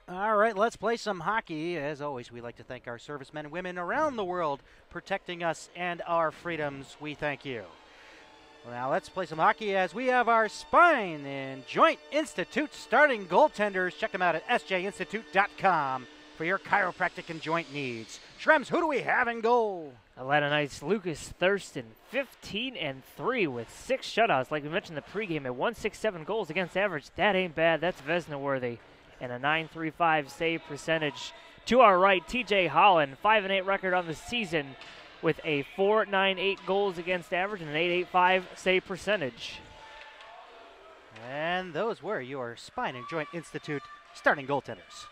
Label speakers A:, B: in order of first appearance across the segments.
A: All right, let's play some hockey. As always, we like to thank our servicemen and women around the world protecting us and our freedoms. We thank you. Now let's play some hockey as we have our Spine and Joint Institute starting goaltenders. Check them out at sjinstitute.com for your chiropractic and joint needs. Shrems, who do we have in goal?
B: Atlanta Knights Lucas Thurston, 15-3 with 6 shutouts. Like we mentioned in the pregame, at 167 goals against average. That ain't bad. That's Vezina worthy. And a .935 save percentage. To our right, TJ Holland, 5-8 record on the season with a .498 goals against average and an .885 save percentage.
A: And those were your Spine and Joint Institute starting goaltenders.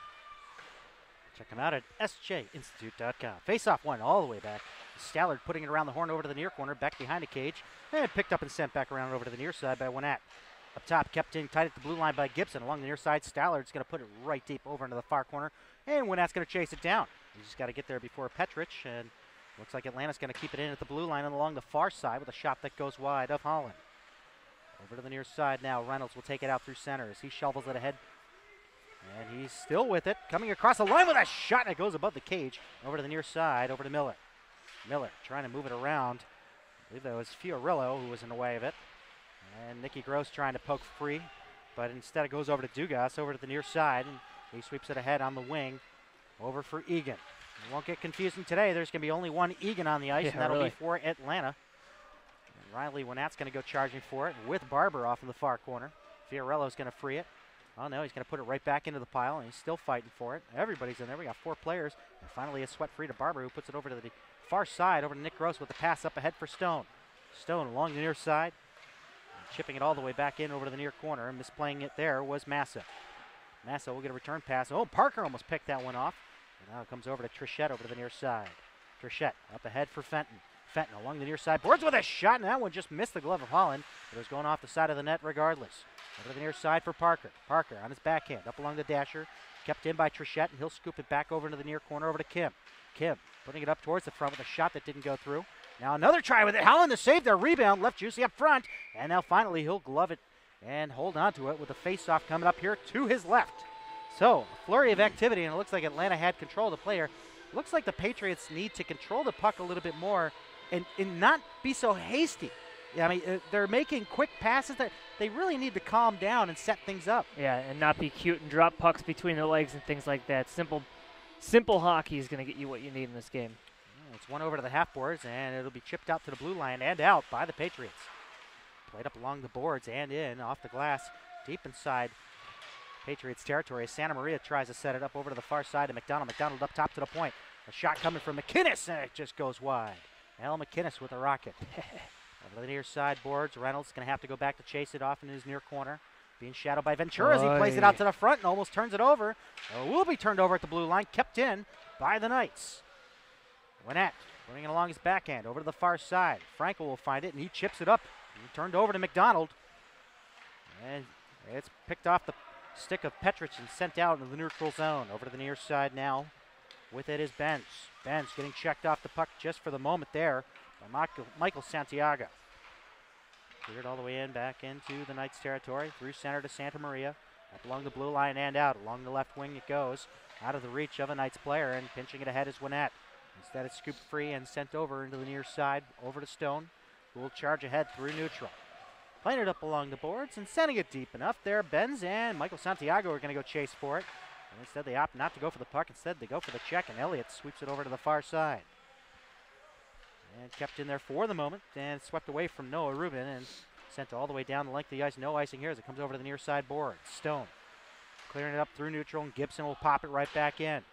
A: Check them out at sjinstitute.com. Face-off one all the way back. Stallard putting it around the horn over to the near corner, back behind the cage, and picked up and sent back around over to the near side by Winnett. Up top, kept in tight at the blue line by Gibson. Along the near side, Stallard's going to put it right deep over into the far corner, and Winnett's going to chase it down. He's just got to get there before Petrich, and looks like Atlanta's going to keep it in at the blue line and along the far side with a shot that goes wide of Holland. Over to the near side now. Reynolds will take it out through center as he shovels it ahead. And he's still with it. Coming across the line with a shot, and it goes above the cage. Over to the near side, over to Miller. Miller trying to move it around. I believe that was Fiorillo who was in the way of it. And Nicky Gross trying to poke free, but instead it goes over to Dugas, over to the near side, and he sweeps it ahead on the wing, over for Egan. It won't get confusing today. There's going to be only one Egan on the ice, and that'll be for Atlanta. And Riley Winnett's going to go charging for it with Barber off in the far corner. Fiorillo's going to free it. Oh no, he's going to put it right back into the pile, and he's still fighting for it. Everybody's in there. We got 4 players, and finally a sweat free to Barber, who puts it over to the far side, over to Nick Gross with the pass up ahead for Stone. Stone along the near side. Chipping it all the way back in over to the near corner. And misplaying it there was Massa. Massa will get a return pass. Oh, Parker almost picked that one off. And now it comes over to Trichette over to the near side. Trichette up ahead for Fenton. Fenton along the near side. Boards with a shot, and that one just missed the glove of Holland. But it was going off the side of the net regardless. Over to the near side for Parker. Parker on his backhand up along the dasher. Kept in by Trichette, and he'll scoop it back over into the near corner over to Kim. Kim putting it up towards the front with a shot that didn't go through. Now another try with it. Holland to save their rebound. Left Juicy up front. And now finally he'll glove it and hold on to it with a face-off coming up here to his left. So, a flurry of activity, and it looks like Atlanta had control of the player. Looks like the Patriots need to control the puck a little bit more and not be so hasty. I mean, they're making quick passes. They really need to calm down and set things up.
B: Yeah, and not be cute and drop pucks between their legs and things like that. Simple hockey is going to get you what you need in this game.
A: It's one over to the half boards, and it'll be chipped out to the blue line and out by the Patriots. Played up along the boards and in, off the glass, deep inside Patriots territory. Santa Maria tries to set it up over to the far side of McDonald. McDonald up top to the point. A shot coming from McInnes, and it just goes wide. Al McInnes with a rocket. Over to the near side boards. Reynolds going to have to go back to chase it off in his near corner. Being shadowed by Ventura as he plays it out to the front and almost turns it over. Will be turned over at the blue line, kept in by the Knights. Winnett putting it along his backhand over to the far side. Frankel will find it, and he chips it up. He turned over to McDonald. And it's picked off the stick of Petrich and sent out into the neutral zone. Over to the near side now. With it is Benz. Benz getting checked off the puck just for the moment there by Michael Santiago. Cleared all the way in, back into the Knights territory. Through center to Santa Maria. Up along the blue line and out. Along the left wing it goes. Out of the reach of a Knights player, and pinching it ahead is Winnett. Instead, it's scooped free and sent over into the near side, over to Stone, who will charge ahead through neutral. Playing it up along the boards and sending it deep enough there. Benz and Michael Santiago are going to go chase for it. And instead, they opt not to go for the puck. Instead, they go for the check, and Elliott sweeps it over to the far side. And kept in there for the moment, and swept away from Noah Rubin and sent all the way down the length of the ice. No icing here as it comes over to the near side board. Stone clearing it up through neutral, and Gibson will pop it right back in.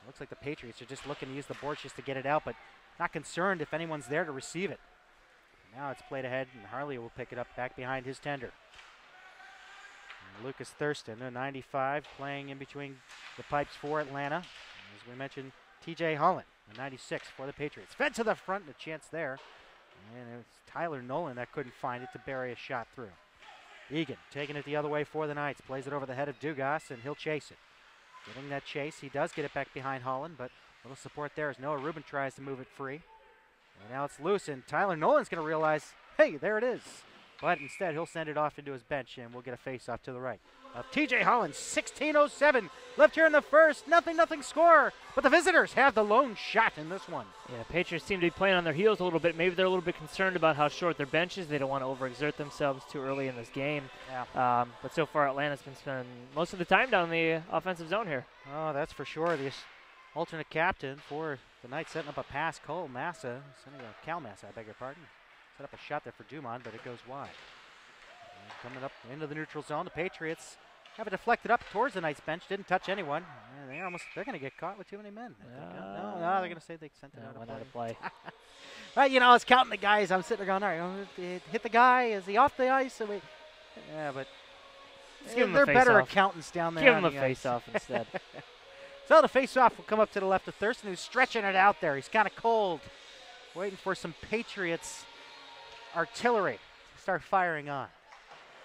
A: Looks like the Patriots are just looking to use the boards just to get it out, but not concerned if anyone's there to receive it. Now it's played ahead, and Harley will pick it up back behind his tender. And Lucas Thurston, a 95, playing in between the pipes for Atlanta. As we mentioned, TJ Holland, a 96 for the Patriots. Fed to the front, a chance there. And it's Tyler Nolan that couldn't find it to bury a shot through. Egan taking it the other way for the Knights. Plays it over the head of Dugas, and he'll chase it. Getting that chase, he does get it back behind Holland, but a little support there as Noah Rubin tries to move it free. And now it's loose, and Tyler Nolan's going to realize, hey, there it is. But instead, he'll send it off into his bench, and we'll get a face-off to the right. TJ Holland, 16:07 left here in the first. Nothing score. But the visitors have the lone shot in this one.
B: Yeah, Patriots seem to be playing on their heels a little bit. Maybe they're a little bit concerned about how short their bench is. They don't want to overexert themselves too early in this game.
A: Yeah.
B: But so far, Atlanta's been spending most of the time down the offensive zone here.
A: Oh, that's for sure. The alternate captain for the Knights setting up a pass. Cal Massa, I beg your pardon. Set up a shot there for Dumont, but it goes wide. And coming up into the neutral zone, the Patriots have it deflected up towards the Knights bench. Didn't touch anyone. And they're going to get caught with too many men. No, they're going to say they sent it out of play. Right, I was counting the guys. I'm sitting there going, all right, hit the guy. Is he off the ice? Yeah, but they're better accountants down there.
B: Give him a face-off instead.
A: So the face-off will come up to the left of Thurston, who's stretching it out there. He's kind of cold, waiting for some Patriots artillery to start firing on.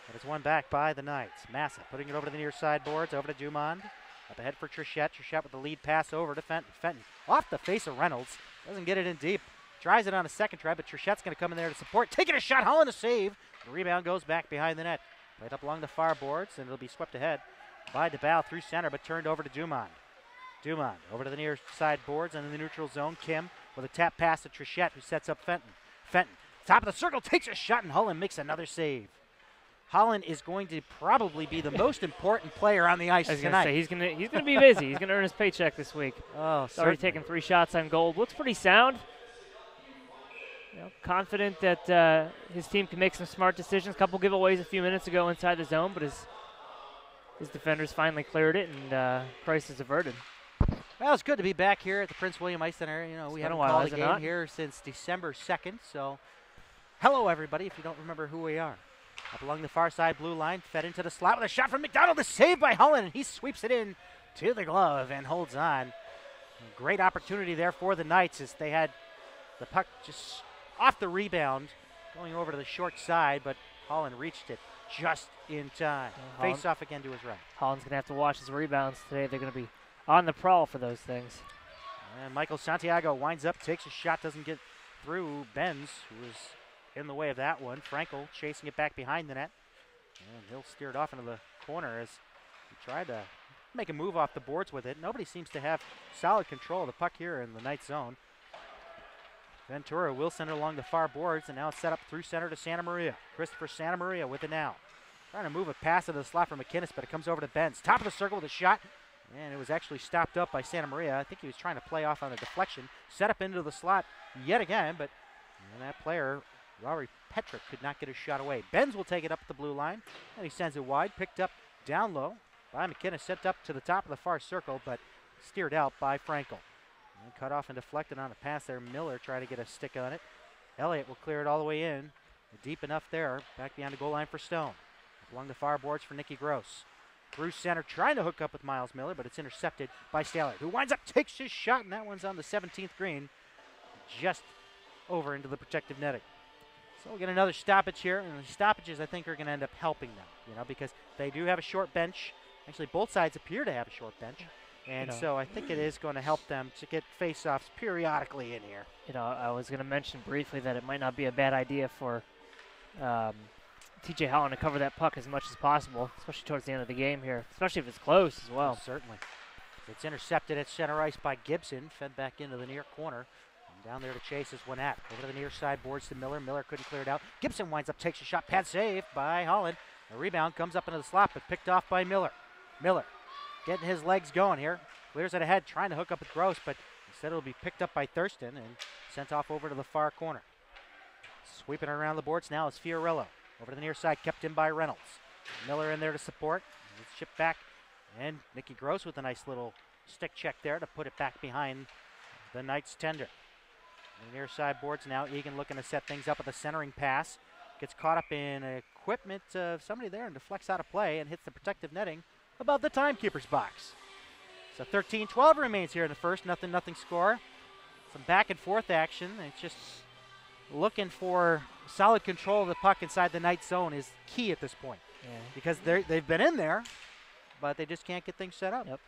A: But it's won back by the Knights. Massa putting it over to the near side boards, over to Dumond. Up ahead for Trichette. Trichette with the lead pass over to Fenton. Fenton off the face of Reynolds. Doesn't get it in deep. Tries it on a second try, but Trichette's going to come in there to support. Taking a shot. Holland a save. The rebound goes back behind the net. Played up along the far boards, and it'll be swept ahead by DeBow through center, but turned over to Dumond. Dumond over to the near side boards and in the neutral zone. Kim with a tap pass to Trichette, who sets up Fenton. Fenton, top of the circle, takes a shot, and Holland makes another save. Holland is going to probably be the most important player on the ice tonight.
B: He's gonna be busy. He's gonna earn his paycheck this week.
A: Oh,
B: he's already taken 3 shots on goal. Looks pretty sound. Confident that his team can make some smart decisions. Couple giveaways a few minutes ago inside the zone, but his defenders finally cleared it, and crisis averted.
A: Well, it's good to be back here at the Prince William Ice Center. We haven't called a game here since December 2nd, so hello, everybody, if you don't remember who we are. Up along the far side blue line, fed into the slot with a shot from McDonald. The save by Holland, and he sweeps it in to the glove and holds on. A great opportunity there for the Knights as they had the puck just off the rebound, going over to the short side, but Holland reached it just in time. Face off again to his right.
B: Holland's going to have to watch his rebounds today. They're going to be on the prowl for those things.
A: And Michael Santiago winds up, takes a shot, doesn't get through. Benz, who was in the way of that one. Frankel chasing it back behind the net. And he'll steer it off into the corner as he tried to make a move off the boards with it. Nobody seems to have solid control of the puck here in the Knights zone. Ventura will send it along the far boards, and now it's set up through center to Santa Maria. Christopher Santa Maria with it now. Trying to move a pass into the slot for McInnes, but it comes over to Benz. Top of the circle with a shot, and it was actually stopped up by Santa Maria. I think he was trying to play off on a deflection. Set up into the slot yet again, but that player, Rory Petrick, could not get his shot away. Benz will take it up the blue line, and he sends it wide. Picked up down low by McInnes, sent up to the top of the far circle, but steered out by Frankel. And cut off and deflected on a pass there. Miller trying to get a stick on it. Elliott will clear it all the way in. Deep enough there. Back behind the goal line for Stone. Along the far boards for Nicky Gross. Through center, trying to hook up with Miles Miller, but it's intercepted by Staley, who winds up, takes his shot, and that one's on the 17th green. Just over into the protective netting. So we'll get another stoppage here, and the stoppages I think are going to end up helping them, because they do have a short bench. Actually, both sides appear to have a short bench. And so I think it is going to help them to get face-offs periodically in here.
B: I was going to mention briefly that it might not be a bad idea for TJ Holland to cover that puck as much as possible, especially towards the end of the game here, especially if it's close as well.
A: Oh, certainly. It's intercepted at center ice by Gibson, fed back into the near corner. And down there to chase is Winnett. Over to the near side boards to Miller. Miller couldn't clear it out. Gibson winds up, takes a shot, pad save by Holland. The rebound comes up into the slot, but picked off by Miller. Miller getting his legs going here. Clears it ahead, trying to hook up with Gross, but instead it'll be picked up by Thurston and sent off over to the far corner. Sweeping around the boards now is Fiorello. Over to the near side, kept in by Reynolds. Miller in there to support. It's shipped back, and Nicky Gross with a nice little stick check there to put it back behind the Knights tender. On the near side boards now, Egan looking to set things up with a centering pass. Gets caught up in equipment of somebody there and deflects out of play and hits the protective netting above the timekeeper's box. So 13-12 remains here in the first, nothing score. Some back and forth action. It's just looking for solid control of the puck inside the Knights zone is key at this point.
B: Yeah.
A: Because they've been in there, but they just can't get things set up.
B: Yep.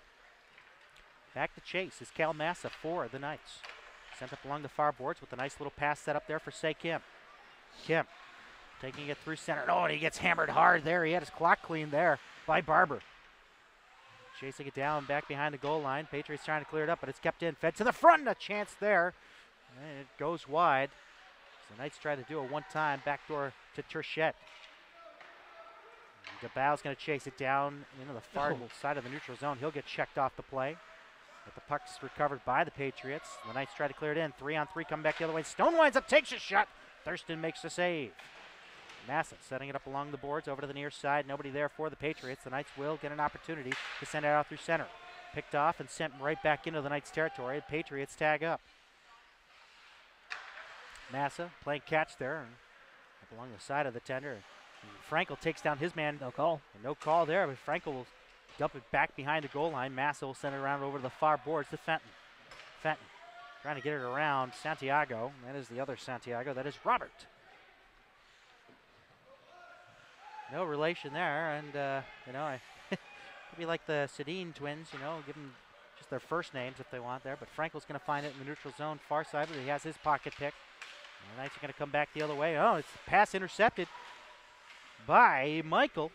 A: Back to chase is Cal Massa for the Knights. Sent up along the far boards with a nice little pass set up there for Say Kim. Kim taking it through center. Oh, and he gets hammered hard there. He had his clock cleaned there by Barber. Chasing it down back behind the goal line. Patriots trying to clear it up, but it's kept in. Fed to the front. A chance there. And it goes wide. So the Knights try to do a one-time backdoor to Turchette. DeBow's going to chase it down into the far side of the neutral zone. He'll get checked off the play. But the puck's recovered by the Patriots. The Knights try to clear it in. 3-on-3 coming back the other way. Stone winds up, takes a shot. Thurston makes the save. Massa setting it up along the boards over to the near side. Nobody there for the Patriots. The Knights will get an opportunity to send it out through center. Picked off and sent right back into the Knights' territory. The Patriots tag up. Massa playing catch there and up along the side of the tender. And Frankel takes down his man.
B: No call.
A: And no call there, but Frankel will dump it back behind the goal line. Massa will send it around over to the far boards to Fenton. Fenton trying to get it around Santiago. That is the other Santiago. That is Robert. No relation there, and maybe like the Sedin twins, give them just their first names if they want there. But Frankel's going to find it in the neutral zone, far side, but he has his pocket pick. And the Knights are going to come back the other way. Oh, it's a pass intercepted by Michael.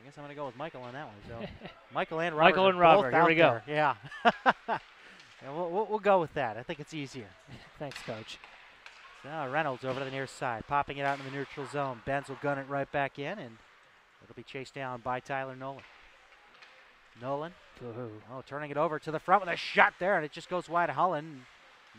A: I guess I'm going to go with Michael on that one. So Michael and Robert.
B: Michael and Robert. Here we go.
A: There. Yeah. Yeah, we'll go with that. I think it's easier.
B: Thanks, Coach.
A: So Reynolds over to the near side, popping it out in the neutral zone. Benz will gun it right back in, and it'll be chased down by Tyler Nolan. Nolan, turning it over to the front with a shot there, and it just goes wide of Holland.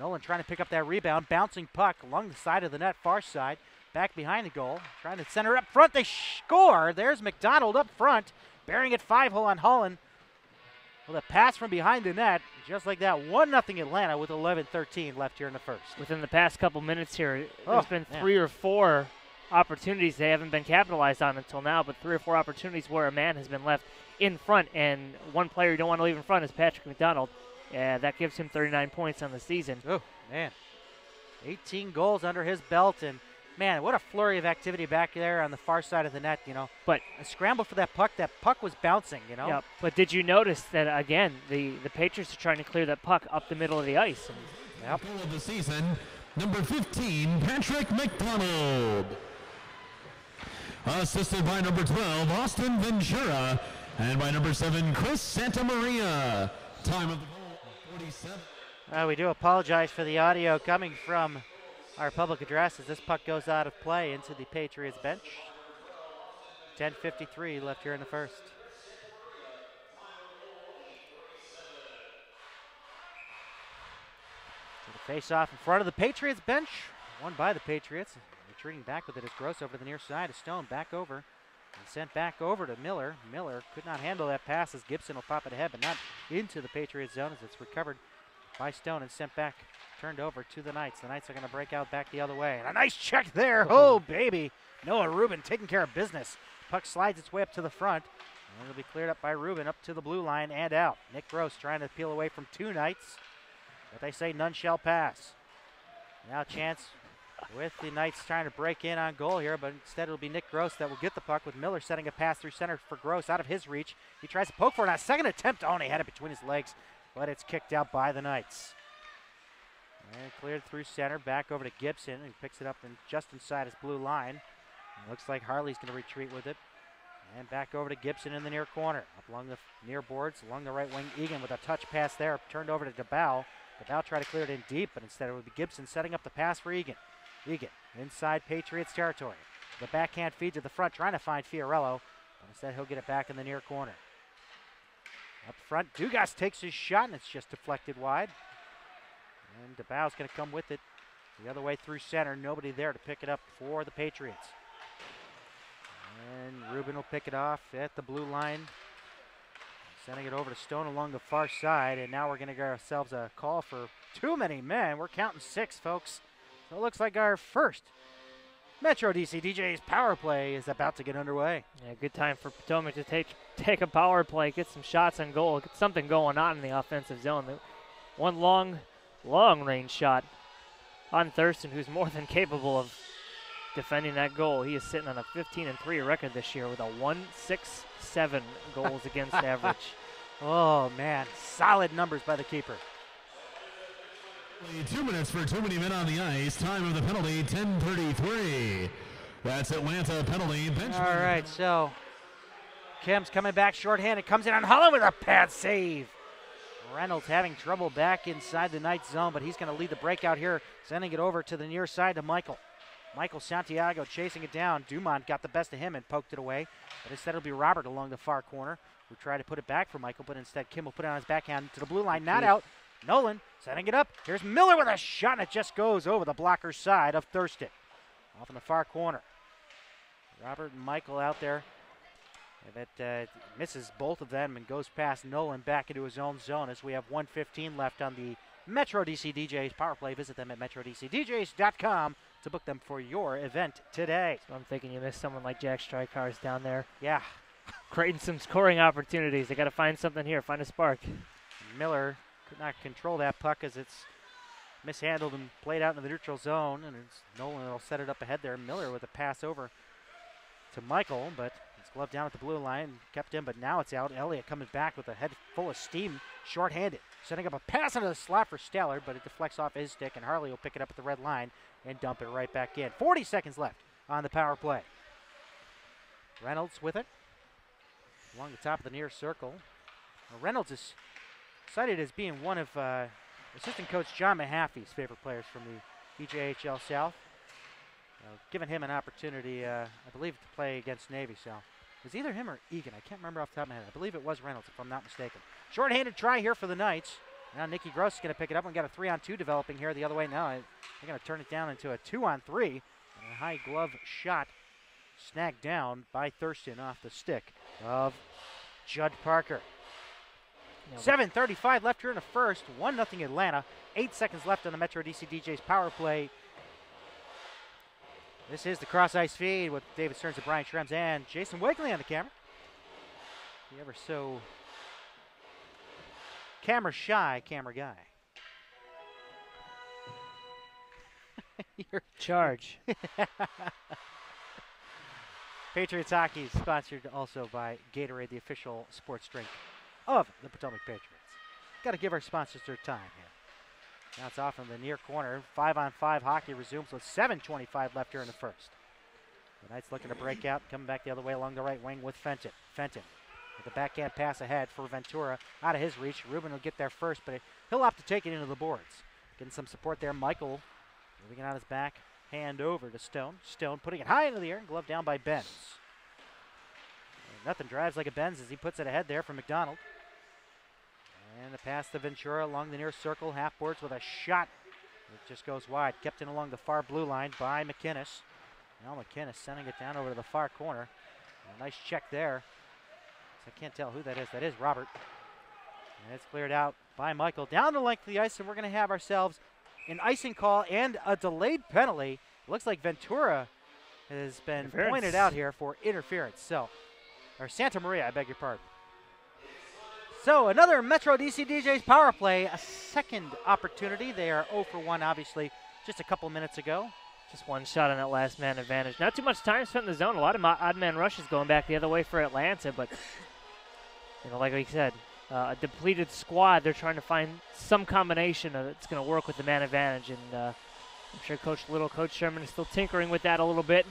A: Nolan trying to pick up that rebound, bouncing puck along the side of the net, far side, back behind the goal, trying to center up front. They score. There's McDonald up front, bearing it 5-hole on Holland. With a pass from behind the net, just like that, 1-0 Atlanta with 11:13 left here in the first.
B: Within the past couple minutes here, there's been 3 or 4 opportunities they haven't been capitalized on until now, but 3 or 4 opportunities where a man has been left in front, and one player you don't want to leave in front is Patrick McDonald. That gives him 39 points on the season.
A: Oh, man. 18 goals under his belt, and man, what a flurry of activity back there on the far side of the net, But a scramble for that puck was bouncing,
B: Yeah, but did you notice that, again, the Patriots are trying to clear that puck up the middle of the ice?
C: Goal of the season, number 15, Patrick McDonald. Assisted by number 12, Austin Ventura, and by number 7, Chris Santamaria. Time of the goal, 47.
A: We do apologize for the audio coming from our public address as this puck goes out of play into the Patriots bench. 10:53 left here in the first. So the face-off in front of the Patriots bench, won by the Patriots. Retreating back with it is Gross over the near side. A Stone back over and sent back over to Miller. Miller could not handle that pass as Gibson will pop it ahead, but not into the Patriots zone as it's recovered by Stone and sent back. Turned over to the Knights. The Knights are going to break out back the other way. And a nice check there. Oh, baby. Noah Rubin taking care of business. Puck slides its way up to the front. And it'll be cleared up by Rubin up to the blue line and out. Nick Gross trying to peel away from 2 Knights. But they say none shall pass. Now a chance with the Knights trying to break in on goal here, but instead it'll be Nick Gross that will get the puck with Miller setting a pass through center for Gross out of his reach. He tries to poke for it on a second attempt. Oh, and he had it between his legs, but it's kicked out by the Knights. And cleared through center, back over to Gibson, who picks it up just inside his blue line. And looks like Harley's going to retreat with it. And back over to Gibson in the near corner. Up along the near boards, along the right wing. Egan with a touch pass there, turned over to DeBow. DeBow tried to clear it in deep, but instead it would be Gibson setting up the pass for Egan. Egan inside Patriots territory. The backhand feed to the front, trying to find Fiorello. But instead he'll get it back in the near corner. Up front, Dugas takes his shot, and it's just deflected wide. And DeBow's going to come with it the other way through center. Nobody there to pick it up for the Patriots. And Rubin will pick it off at the blue line. Sending it over to Stone along the far side. And now we're going to get ourselves a call for too many men. We're counting 6, folks. So it looks like our first Metro DC DJ's power play is about to get underway.
B: Yeah, good time for Potomac to take a power play, get some shots on goal, get something going on in the offensive zone. One long-range shot on Thurston, who's more than capable of defending that goal. He is sitting on a 15-3 record this year with a 1.67 goals against average.
A: Oh, man. Solid numbers by the keeper.
C: 2 minutes for too many men on the ice. Time of the penalty, 10:33. That's Atlanta penalty. Bench.
A: All right, so Kim's coming back shorthanded, comes in on Holland with a pad save. Reynolds having trouble back inside the Knights zone, but he's going to lead the breakout here, sending it over to the near side to Michael. Michael Santiago chasing it down. Dumont got the best of him and poked it away, but instead it'll be Robert along the far corner who tried to put it back for Michael, but instead Kim will put it on his backhand to the blue line, not out. Nolan setting it up. Here's Miller with a shot, and it just goes over the blocker's side of Thurston. Off in the far corner. Robert and Michael out there. And that misses both of them and goes past Nolan back into his own zone as we have 1:15 left on the Metro DC DJs Power Play. Visit them at metrodcdjs.com to book them for your event today.
B: So I'm thinking you missed someone like Jack Strykars down there.
A: Yeah.
B: Creating some scoring opportunities. They got to find something here, find a spark.
A: Miller could not control that puck as it's mishandled and played out in the neutral zone, and it's Nolan will set it up ahead there. Miller with a pass over to Michael, but it's gloved down at the blue line, kept in, but now it's out. Elliott coming back with a head full of steam, shorthanded, setting up a pass into the slot for Stallard, but it deflects off his stick, and Harley will pick it up at the red line and dump it right back in. 40 seconds left on the power play. Reynolds with it along the top of the near circle. Now Reynolds is cited as being one of assistant coach John Mahaffey's favorite players from the EJHL South. Giving him an opportunity, I believe, to play against Navy. So it was either him or Egan. I can't remember off the top of my head. I believe it was Reynolds, if I'm not mistaken. Short-handed try here for the Knights. Now Nikki Gross is going to pick it up. We got a 3-on-2 developing here the other way now. They're going to turn it down into a 2-on-3. And a high glove shot snagged down by Thurston off the stick of Judd Parker. 7:35 left here in the first. 1-0 Atlanta. 8 seconds left on the Metro DC DJs power play. This is the Cross Ice Feed with David Stearns and Brian Schrems and Jason Wakely on the camera. The ever so camera shy camera guy.
B: Charge.
A: Patriots hockey is sponsored also by Gatorade, the official sports drink of the Potomac Patriots. Got to give our sponsors their time here. Now it's off in the near corner. 5-on-5 hockey resumes with 7:25 left here in the first. The Knights looking to break out, coming back the other way along the right wing with Fenton. Fenton with a backhand pass ahead for Ventura. Out of his reach. Rubin will get there first, but he'll opt to take it into the boards. Getting some support there. Michael moving it on his back. Hand over to Stone. Stone putting it high into the air and gloved down by Benz. And nothing drives like a Benz as he puts it ahead there for McDonald. And the pass to Ventura along the near circle, half boards with a shot. It just goes wide. Kept in along the far blue line by McInnes. Now McInnes sending it down over to the far corner. A nice check there. So I can't tell who that is. That is Robert. And it's cleared out by Michael. Down the length of the ice, and we're going to have ourselves an icing call and a delayed penalty. Looks like Ventura has been pointed out here for interference. So, or Santa Maria, I beg your pardon. So another Metro DC DJs power play, a second opportunity. They are 0 for 1, obviously, just a couple minutes ago.
B: Just one shot on that last man advantage. Not too much time spent in the zone. A lot of odd man rushes going back the other way for Atlanta, but like we said, a depleted squad. They're trying to find some combination that's going to work with the man advantage, and I'm sure Coach Sherman is still tinkering with that a little bit.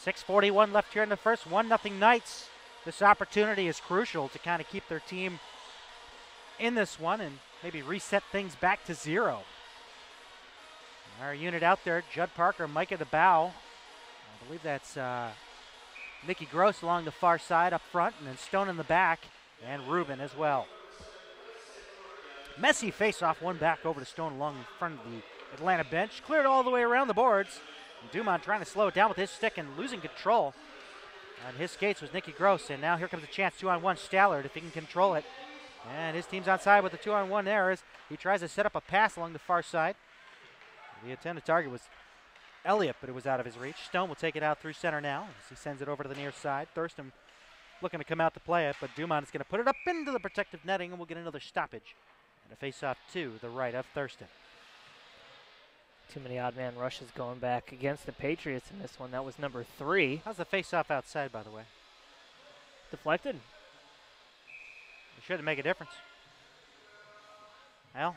A: 6:41 left here in the first. 1-0 Knights. This opportunity is crucial to kind of keep their team in this one and maybe reset things back to 0. Our unit out there, Judd Parker, Mike at the bow. I believe that's Nikki Gross along the far side up front, and then Stone in the back, and Rubin as well. Messy face-off, one back over to Stone along in front of the Atlanta bench. Cleared all the way around the boards. And Dumont trying to slow it down with his stick and losing control. On his skates was Nikki Gross, and now here comes a chance, 2-on-1, Stallard, if he can control it. And his team's onside with the 2-on-1 there as he tries to set up a pass along the far side. The intended target was Elliott, but it was out of his reach. Stone will take it out through center now as he sends it over to the near side. Thurston looking to come out to play it, but Dumont is going to put it up into the protective netting, and we'll get another stoppage. And a face-off to the right of Thurston.
B: Too many odd man rushes going back against the Patriots in this one. That was number 3.
A: How's the face-off outside, by the way?
B: Deflected.
A: It shouldn't make a difference. Well,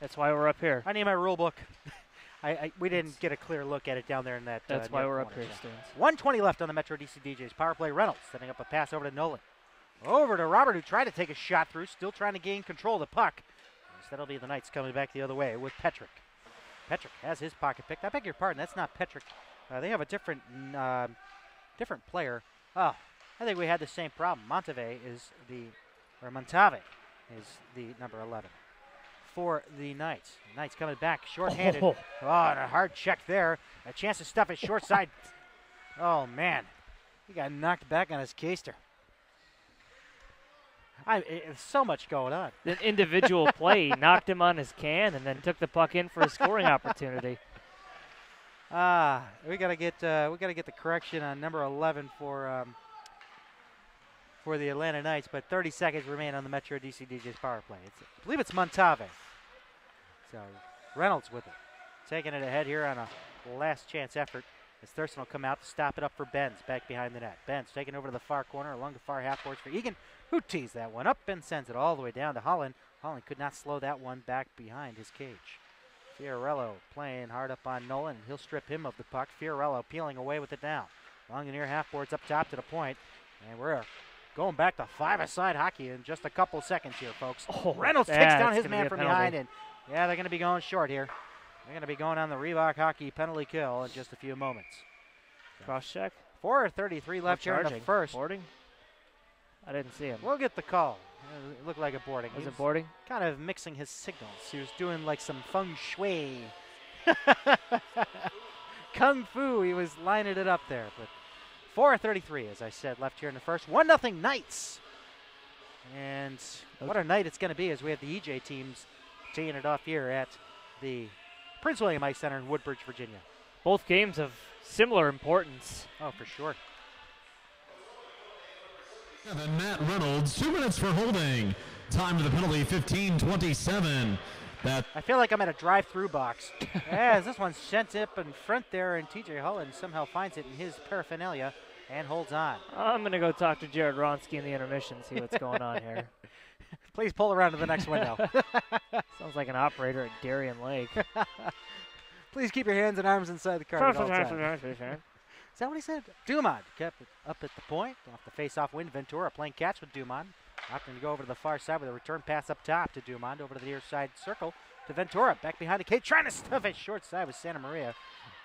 B: that's why we're up here.
A: I need my rule book. We didn't get a clear look at it down there in that.
B: That's why we're up here, Stearns.
A: 1:20 left on the Metro DC DJs power play. Reynolds setting up a pass over to Nolan. Over to Robert, who tried to take a shot through, still trying to gain control of the puck. Instead, it'll be the Knights coming back the other way with Petrick. Petrick has his pocket picked. I beg your pardon, that's not Petrick. They have a different player. Oh, I think we had the same problem. Montave is the number 11 for the Knights. Knights coming back shorthanded. Oh, and a hard check there. A chance to stuff it short side. Oh, man. He got knocked back on his keister. There's so much going on.
B: The individual play knocked him on his can and then took the puck in for a scoring opportunity.
A: We gotta get the correction on number 11 for the Atlanta Knights, but 30 seconds remain on the Metro DC DJs power play. I believe it's Montave. So Reynolds with it, taking it ahead here on a last chance effort. As Thurston will come out to stop it up for Benz back behind the net. Benz taking over to the far corner along the far half boards for Egan, who tees that one up and sends it all the way down to Holland. Holland could not slow that one back behind his cage. Fiorello playing hard up on Nolan. He'll strip him of the puck. Fiorello peeling away with it down. Along the near half boards up top to the point. And we're going back to five-a-side hockey in just a couple seconds here, folks. Oh, Reynolds takes down his man from behind, and yeah, they're going to be going short here. They're going to be going on the Reebok hockey penalty kill in just a few moments.
B: Cross check.
A: 4:33 left here in the first.
B: Boarding? I didn't see him.
A: We'll get the call. It looked like a boarding.
B: Was it boarding?
A: Kind of mixing his signals. He was doing like some feng shui. Kung fu. He was lining it up there. But 4:33, as I said, left here in the first. 1-0 Knights. And what a night it's going to be as we have the EJ teams teeing it off here at the Prince William Ice Center in Woodbridge, Virginia.
B: Both games of similar importance.
A: Oh, for sure.
C: And then Matt Reynolds, 2 minutes for holding. Time to the penalty, 15:27.
A: I feel like I'm at a drive-through box. As this one's sent up in front there, and TJ Holland somehow finds it in his paraphernalia and holds on.
B: I'm going to go talk to Jared Ronsky in the intermission, see what's going on here.
A: Please pull around to the next window.
B: Sounds like an operator at Darien Lake.
A: Please keep your hands and arms inside the car at all times. Is that what he said? Dumont kept it up at the point. Off the face-off win, Ventura playing catch with Dumont. Opting to go over to the far side with a return pass up top to Dumont. Over to the near side circle to Ventura. Back behind the cage, trying to stuff it short side with Santa Maria.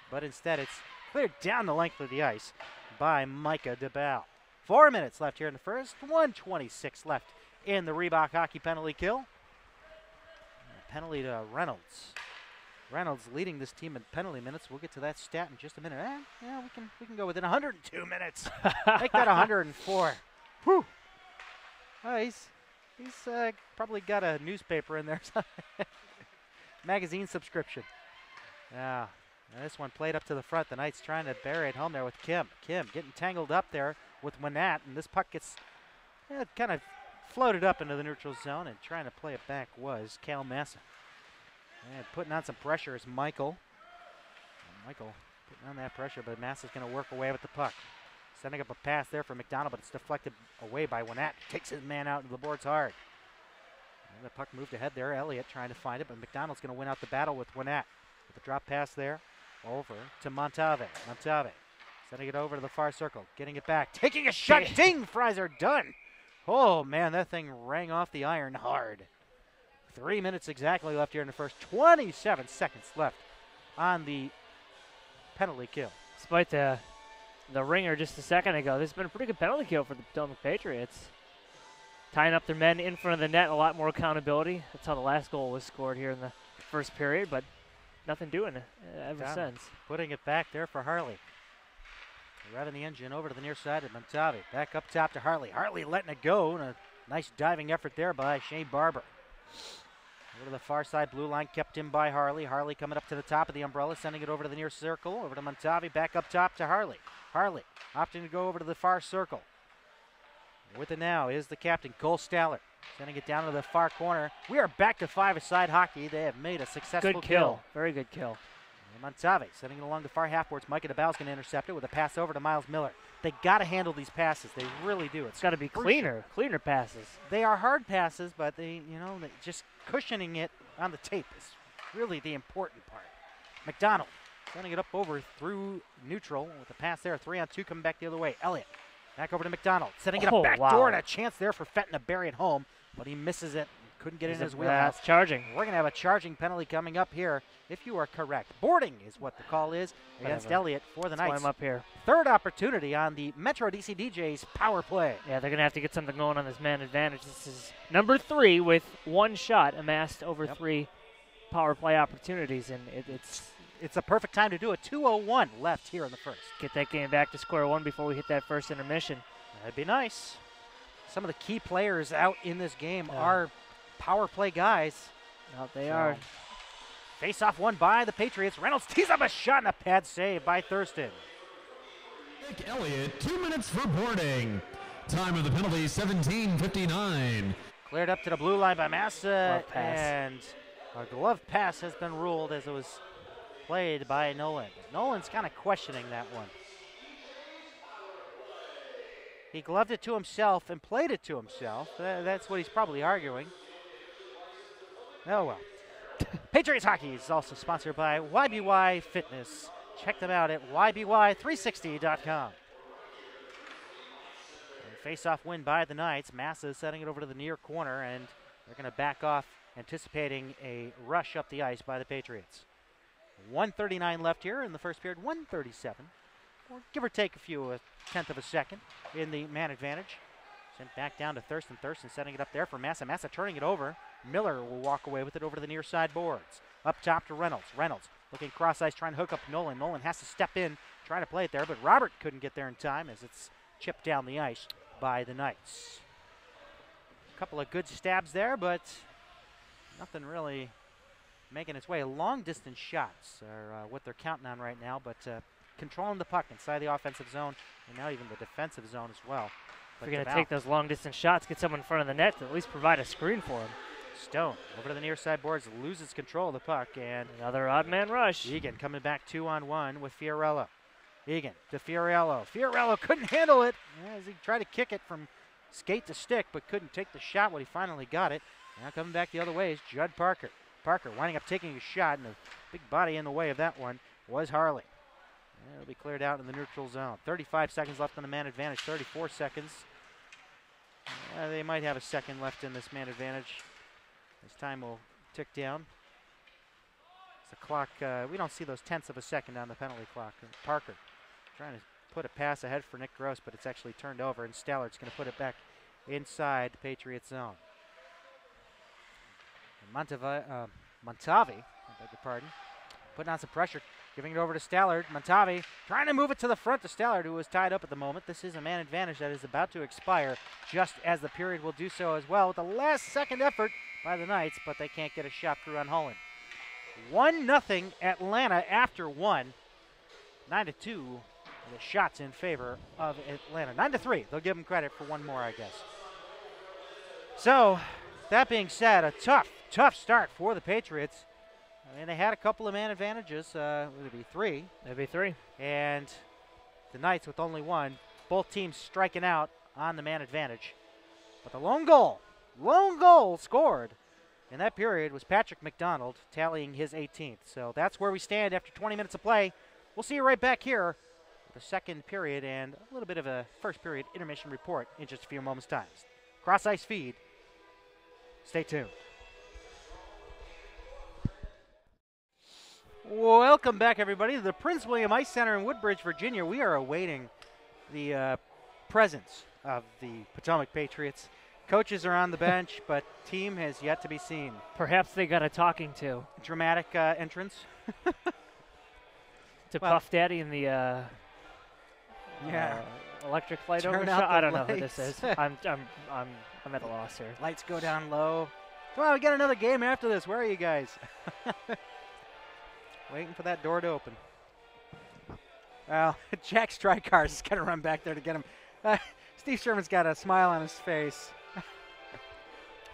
A: But instead it's cleared down the length of the ice by Micah DeBal. 4 minutes left here in the first. 1:26 left in the Reebok hockey penalty kill. And penalty to Reynolds. Reynolds leading this team in penalty minutes. We'll get to that stat in just a minute. Yeah, we can go within 102 minutes. Make that 104. Whew. Oh, he's probably got a newspaper in there. Magazine subscription. Yeah, this one played up to the front. The Knights trying to bury it home there with Kim. Kim getting tangled up there with Winnat, and this puck gets kind of floated up into the neutral zone, and trying to play it back was Cal Massa. And putting on some pressure is Michael. Michael putting on that pressure, but Massa's going to work away with the puck. Sending up a pass there for McDonald, but it's deflected away by Winnat. Takes his man out into the boards hard. And the puck moved ahead there. Elliott trying to find it, but McDonald's going to win out the battle with Winnat. With a drop pass there over to Montave. Montave sending it over to the far circle. Getting it back. Taking a shot. Ding! Fries are done. Oh, man, that thing rang off the iron hard. 3 minutes exactly left here in the first. 27 seconds left on the penalty kill.
B: Despite the ringer just a second ago, this has been a pretty good penalty kill for the Potomac Patriots. Tying up their men in front of the net, a lot more accountability. That's how the last goal was scored here in the first period, but nothing doing ever since.
A: Putting it back there for Harley. Revving the engine over to the near side of Montavi. Back up top to Harley. Harley letting it go, and a nice diving effort there by Shane Barber. Over to the far side blue line, kept in by Harley. Harley coming up to the top of the umbrella, sending it over to the near circle. Over to Montavi, back up top to Harley. Harley opting to go over to the far circle. With it now is the captain, Cole Staller, sending it down to the far corner. We are back to five-a-side hockey. They have made a successful
B: good kill. Very good kill.
A: Montave sending it along the far half boards. Micah DeBal's going to intercept it with a pass over to Miles Miller. They got to handle these passes. They really do.
B: It's got to be cleaner passes.
A: They are hard passes, but they just cushioning it on the tape is really the important part. McDonald sending it up over through neutral with the pass there. 3-on-2 coming back the other way. Elliott back over to McDonald. Setting it up back door and a chance there for Fenton to bury it home, but he misses it. Couldn't get in his wheelhouse.
B: That's charging.
A: We're going to have a charging penalty coming up here if you are correct. Boarding is what the call is against Elliott for the Knights.
B: I'm up here.
A: Third opportunity on the Metro DC DJ's power play.
B: Yeah, they're going to have to get something going on this man advantage. This is number 3 with 1 shot amassed over 3 power play opportunities, and
A: it's a perfect time to do it. 2:01 left here in the first.
B: Get that game back to square one before we hit that first intermission.
A: That'd be nice. Some of the key players out in this game are power play guys.
B: They are.
A: Face-off won by the Patriots. Reynolds tees up a shot and a pad save by Thurston.
C: Nick Elliott, 2 minutes for boarding. Time of the penalty, 17:59.
A: Cleared up to the blue line by Massa, and a glove pass has been ruled as it was played by Nolan. Nolan's kind of questioning that one. He gloved it to himself and played it to himself. That's what he's probably arguing. Oh, well. Patriots Hockey is also sponsored by YBY Fitness. Check them out at YBY360.com. Face-off win by the Knights. Massa setting it over to the near corner, and they're going to back off, anticipating a rush up the ice by the Patriots. 1:39 left here in the first period. 1:37, or give or take a tenth of a second in the man advantage. Sent back down to Thurston. Thurston setting it up there for Massa. Massa turning it over. Miller will walk away with it over to the near side boards. Up top to Reynolds. Reynolds looking cross ice, trying to hook up Nolan. Nolan has to step in, trying to play it there, but Robert couldn't get there in time as it's chipped down the ice by the Knights. A couple of good stabs there, but nothing really making its way. Long distance shots are what they're counting on right now, but controlling the puck inside the offensive zone and now even the defensive zone as well.
B: If you're going to take those long distance shots, get someone in front of the net to at least provide a screen for him.
A: Stone over to the near side boards, loses control of the puck, and
B: another odd man rush.
A: Egan coming back 2-on-1 with Fiorello. Egan to Fiorello. Fiorello couldn't handle it as he tried to kick it from skate to stick, but couldn't take the shot when he finally got it. Now coming back the other way is Judd Parker. Parker winding up taking a shot, and the big body in the way of that one was Harley. It'll be cleared out in the neutral zone. 35 seconds left on the man advantage, 34 seconds. They might have a second left in this man advantage. This time will tick down. The clock, we don't see those tenths of a second on the penalty clock. Parker trying to put a pass ahead for Nick Gross, but it's actually turned over, and Stallard's going to put it back inside the Patriots zone. Montavi, I beg your pardon, putting on some pressure, giving it over to Stallard. Montavi trying to move it to the front to Stallard, who is tied up at the moment. This is a man advantage that is about to expire, just as the period will do so as well, with the last second effort by the Knights, but they can't get a shot through on Holland. 1-0 Atlanta after 1. 9-2, the shots in favor of Atlanta. 9-3, they'll give them credit for one more, I guess. So, that being said, a tough start for the Patriots. I mean, they had a couple of man advantages. Would it be 3?
B: It'd be 3.
A: And the Knights with only 1. Both teams striking out on the man advantage. But the lone goal scored in that period was Patrick McDonald, tallying his 18th. So that's where we stand after 20 minutes of play. We'll see you right back here for the second period and a little bit of a first period intermission report in just a few moments' time. Cross Ice Feed. Stay tuned. Welcome back, everybody, to the Prince William Ice Center in Woodbridge, Virginia. We are awaiting the presence of the Potomac Patriots. Coaches are on the bench, but team has yet to be seen.
B: Perhaps they got a talking to.
A: Dramatic entrance.
B: To Puff Daddy in the electric light over shot. I don't know who this is. I'm at a loss here.
A: Lights go down low. Come on, we got another game after this. Where are you guys? Waiting for that door to open. Well, Jack Strykars is going to run back there to get him. Steve Sherman's got a smile on his face.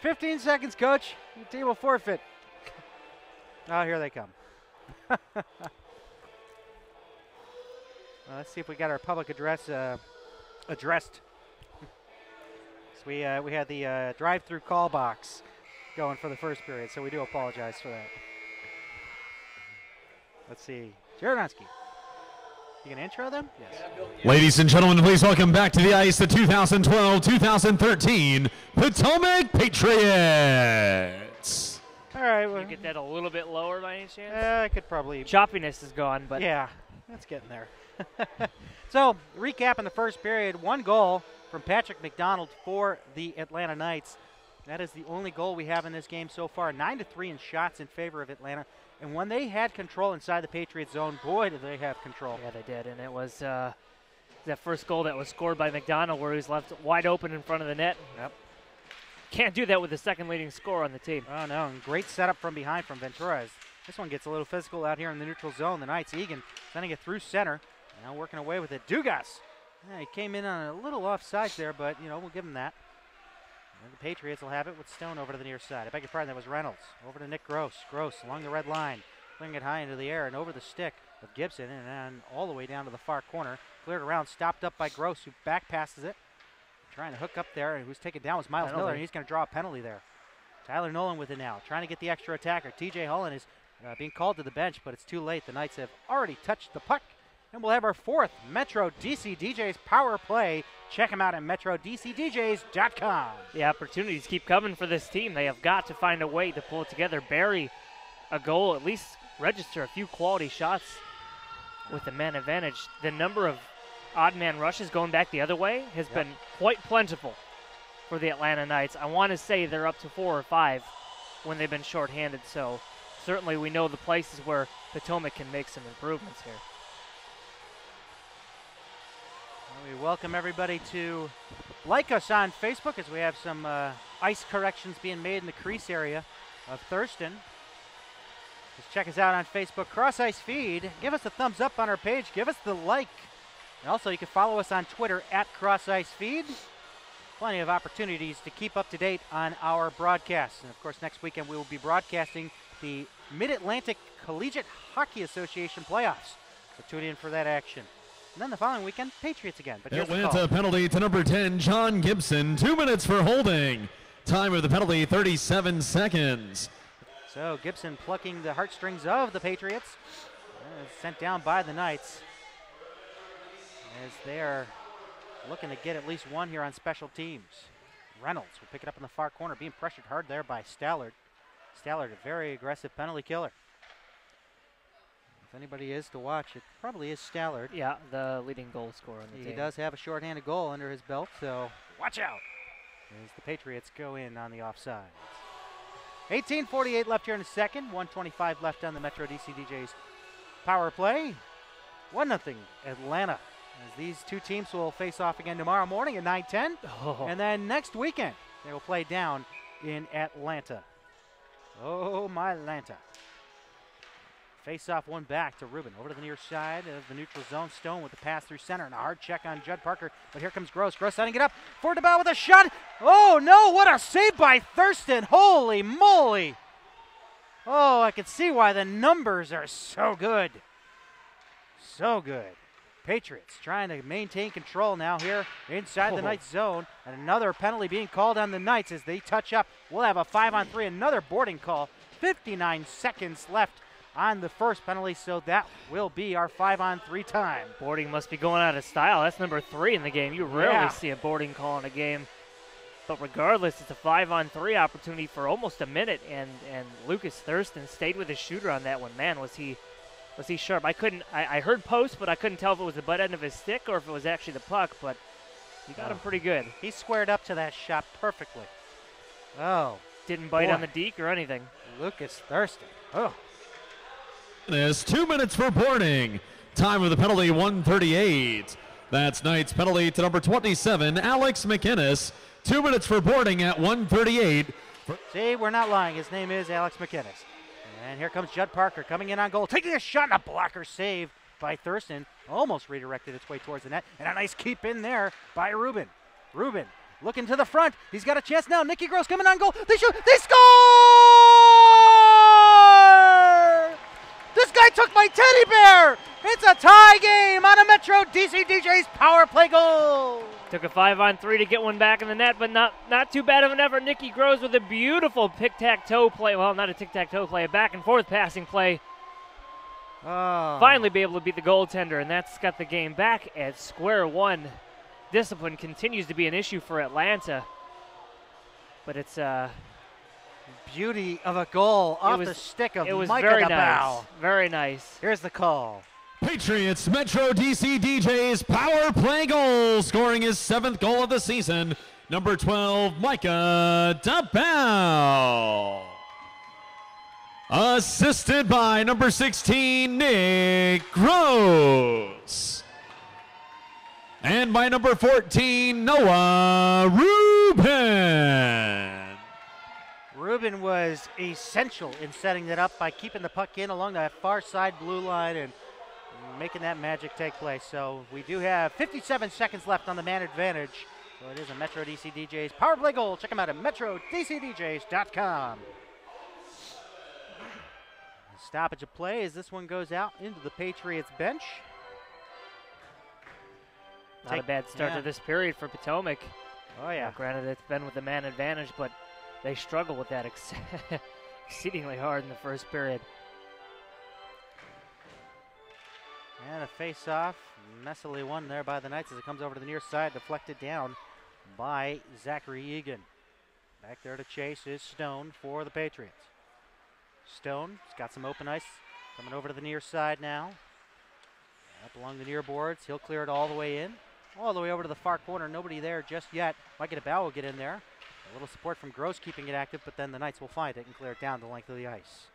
A: 15 seconds, Coach. Your team will forfeit. Oh, here they come. Let's see if we got our public address addressed. So we had the drive-through call box going for the first period, so we do apologize for that. Let's see. Jarodonsky. You gonna intro them? Yes.
C: Ladies and gentlemen, please welcome back to the ice the 2012-2013 Potomac Patriots.
A: All right. Well,
B: you get that a little bit lower by any chance?
A: I could probably.
B: Choppiness is gone, but.
A: Yeah, that's getting there. So, recap in the first period, 1 goal from Patrick McDonald for the Atlanta Knights. That is the only goal we have in this game so far. 9-3 in shots in favor of Atlanta. And when they had control inside the Patriots zone, boy, did they have control.
B: Yeah, they did. And it was that first goal that was scored by McDonald where he was left wide open in front of the net.
A: Yep.
B: Can't do that with the second leading scorer on the team.
A: Oh, no. And great setup from behind from Ventura. This one gets a little physical out here in the neutral zone. The Knights, Egan sending it through center. Now working away with it. Dugas. Yeah, he came in on a little offside there, but, we'll give him that. And the Patriots will have it with Stone over to the near side. I beg your pardon, that was Reynolds. Over to Nick Gross. Gross along the red line. Putting it high into the air and over the stick of Gibson and then all the way down to the far corner. Cleared around, stopped up by Gross, who back passes it. Trying to hook up there, and who's taken down was Miles Miller, and he's going to draw a penalty there. Tyler Nolan with it now, trying to get the extra attacker. TJ Holland is being called to the bench, but it's too late. The Knights have already touched the puck. And we'll have our 4th Metro DC DJs power play. Check them out at MetroDCDJs.com.
B: The opportunities keep coming for this team. They have got to find a way to pull it together, bury a goal, at least register a few quality shots with the man advantage. The number of odd man rushes going back the other way has been quite plentiful for the Atlanta Knights. I want to say they're up to 4 or 5 when they've been shorthanded. So certainly we know the places where Potomac can make some improvements here.
A: We welcome everybody to like us on Facebook as we have some ice corrections being made in the crease area of Thurston. Just check us out on Facebook, CrossIceFeed. Give us a thumbs up on our page. Give us the like. And also, you can follow us on Twitter at CrossIceFeed. Plenty of opportunities to keep up to date on our broadcasts. And, of course, next weekend we will be broadcasting the Mid-Atlantic Collegiate Hockey Association playoffs. So tune in for that action. And then the following weekend, Patriots again. But
C: it went a penalty to number 10, John Gibson. 2 minutes for holding. Time of the penalty, 37 seconds.
A: So Gibson plucking the heartstrings of the Patriots. Sent down by the Knights. As they are looking to get at least one here on special teams. Reynolds will pick it up in the far corner, being pressured hard there by Stallard. Stallard, a very aggressive penalty killer. If anybody is to watch, it probably is Stallard.
B: Yeah, the leading goal scorer on the team.
A: He does have a shorthanded goal under his belt, so watch out as the Patriots go in on the offside. 18:48 left here in the second. 1:25 left on the Metro DC DJs power play. 1-0 Atlanta. As these two teams will face off again tomorrow morning at 9:10. And then next weekend, they will play down in Atlanta. Oh, my Atlanta. Face-off one back to Rubin. Over to the near side of the neutral zone. Stone with the pass through center and a hard check on Judd Parker. But here comes Gross. Gross setting it up. Forward to bow with a shot. Oh, no. What a save by Thurston. Holy moly. Oh, I can see why the numbers are so good. So good. Patriots trying to maintain control now here inside the Knights zone. And another penalty being called on the Knights as they touch up. We'll have a 5-on-3. Another boarding call. 59 seconds left on the first penalty, so that will be our 5-on-3 time.
B: Boarding must be going out of style. That's number 3 in the game. You rarely see a boarding call in a game. But regardless, it's a 5-on-3 opportunity for almost a minute, and Lucas Thurston stayed with his shooter on that one. Man, was he sharp. I heard post, but I couldn't tell if it was the butt end of his stick or if it was actually the puck, but he got him pretty good.
A: He squared up to that shot perfectly. Oh.
B: Didn't bite on the deke or anything.
A: Lucas Thurston. Oh.
C: There's 2 minutes for boarding. Time of the penalty, 1:38. That's Knights penalty to number 27, Alex McInnes. 2 minutes for boarding at 1:38.
A: See, we're not lying. His name is Alex McInnes. And here comes Judd Parker coming in on goal, taking a shot and a blocker save by Thurston. Almost redirected its way towards the net. And a nice keep in there by Rubin. Rubin looking to the front. He's got a chance now. Nicky Gross coming on goal. They shoot. They score! This guy took my teddy bear. It's a tie game on a Metro DC DJs power play goal.
B: Took a 5-on-3 to get one back in the net, but not too bad of an effort. Nicky Gross with a beautiful tic-tac-toe play. Well, not a tic-tac-toe play, a back-and-forth passing play finally be able to beat the goaltender, and that's got the game back at square one. Discipline continues to be an issue for Atlanta, but it's
A: beauty of a goal off the stick of Micah
B: very
A: DeBow.
B: nice. Very nice.
A: Here's the call.
C: Patriots Metro DC DJ's power play goal, scoring his 7th goal of the season. Number 12, Micah DeBow. Assisted by number 16, Nick Gross. And by number 14, Noah Rubin.
A: Rubin was essential in setting that up by keeping the puck in along that far side blue line and making that magic take place. So we do have 57 seconds left on the man advantage. So it is a Metro DC DJs power play goal. Check them out at metrodcdjs.com. Stoppage of play as this one goes out into the Patriots bench.
B: Not a bad start to this period for Potomac.
A: Oh, yeah.
B: Now, granted, it's been with the man advantage, but they struggle with that exceedingly hard in the first period.
A: And a face-off, messily won there by the Knights as it comes over to the near side, deflected down by Zachary Egan. Back there to chase is Stone for the Patriots. Stone's got some open ice, coming over to the near side now. Up along the near boards, he'll clear it all the way in. All the way over to the far corner, nobody there just yet. Micah DeBow will get in there. A little support from Gross keeping it active, but then the Knights will find it and clear it down the length of the ice.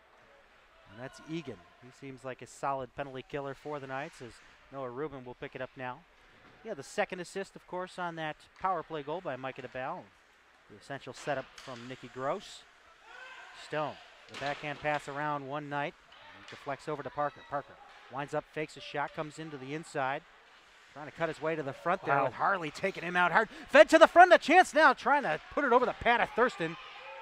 A: And that's Egan. He seems like a solid penalty killer for the Knights as Noah Rubin will pick it up now. Yeah, the second assist, of course, on that power play goal by Micah DeBow. The essential setup from Nicky Gross. Stone, the backhand pass around one Knight. Deflects over to Parker. Parker winds up, fakes a shot, comes into the inside. Trying to cut his way to the front there with Harley taking him out hard. Fed to the front, a chance now, trying to put it over the pad of Thurston.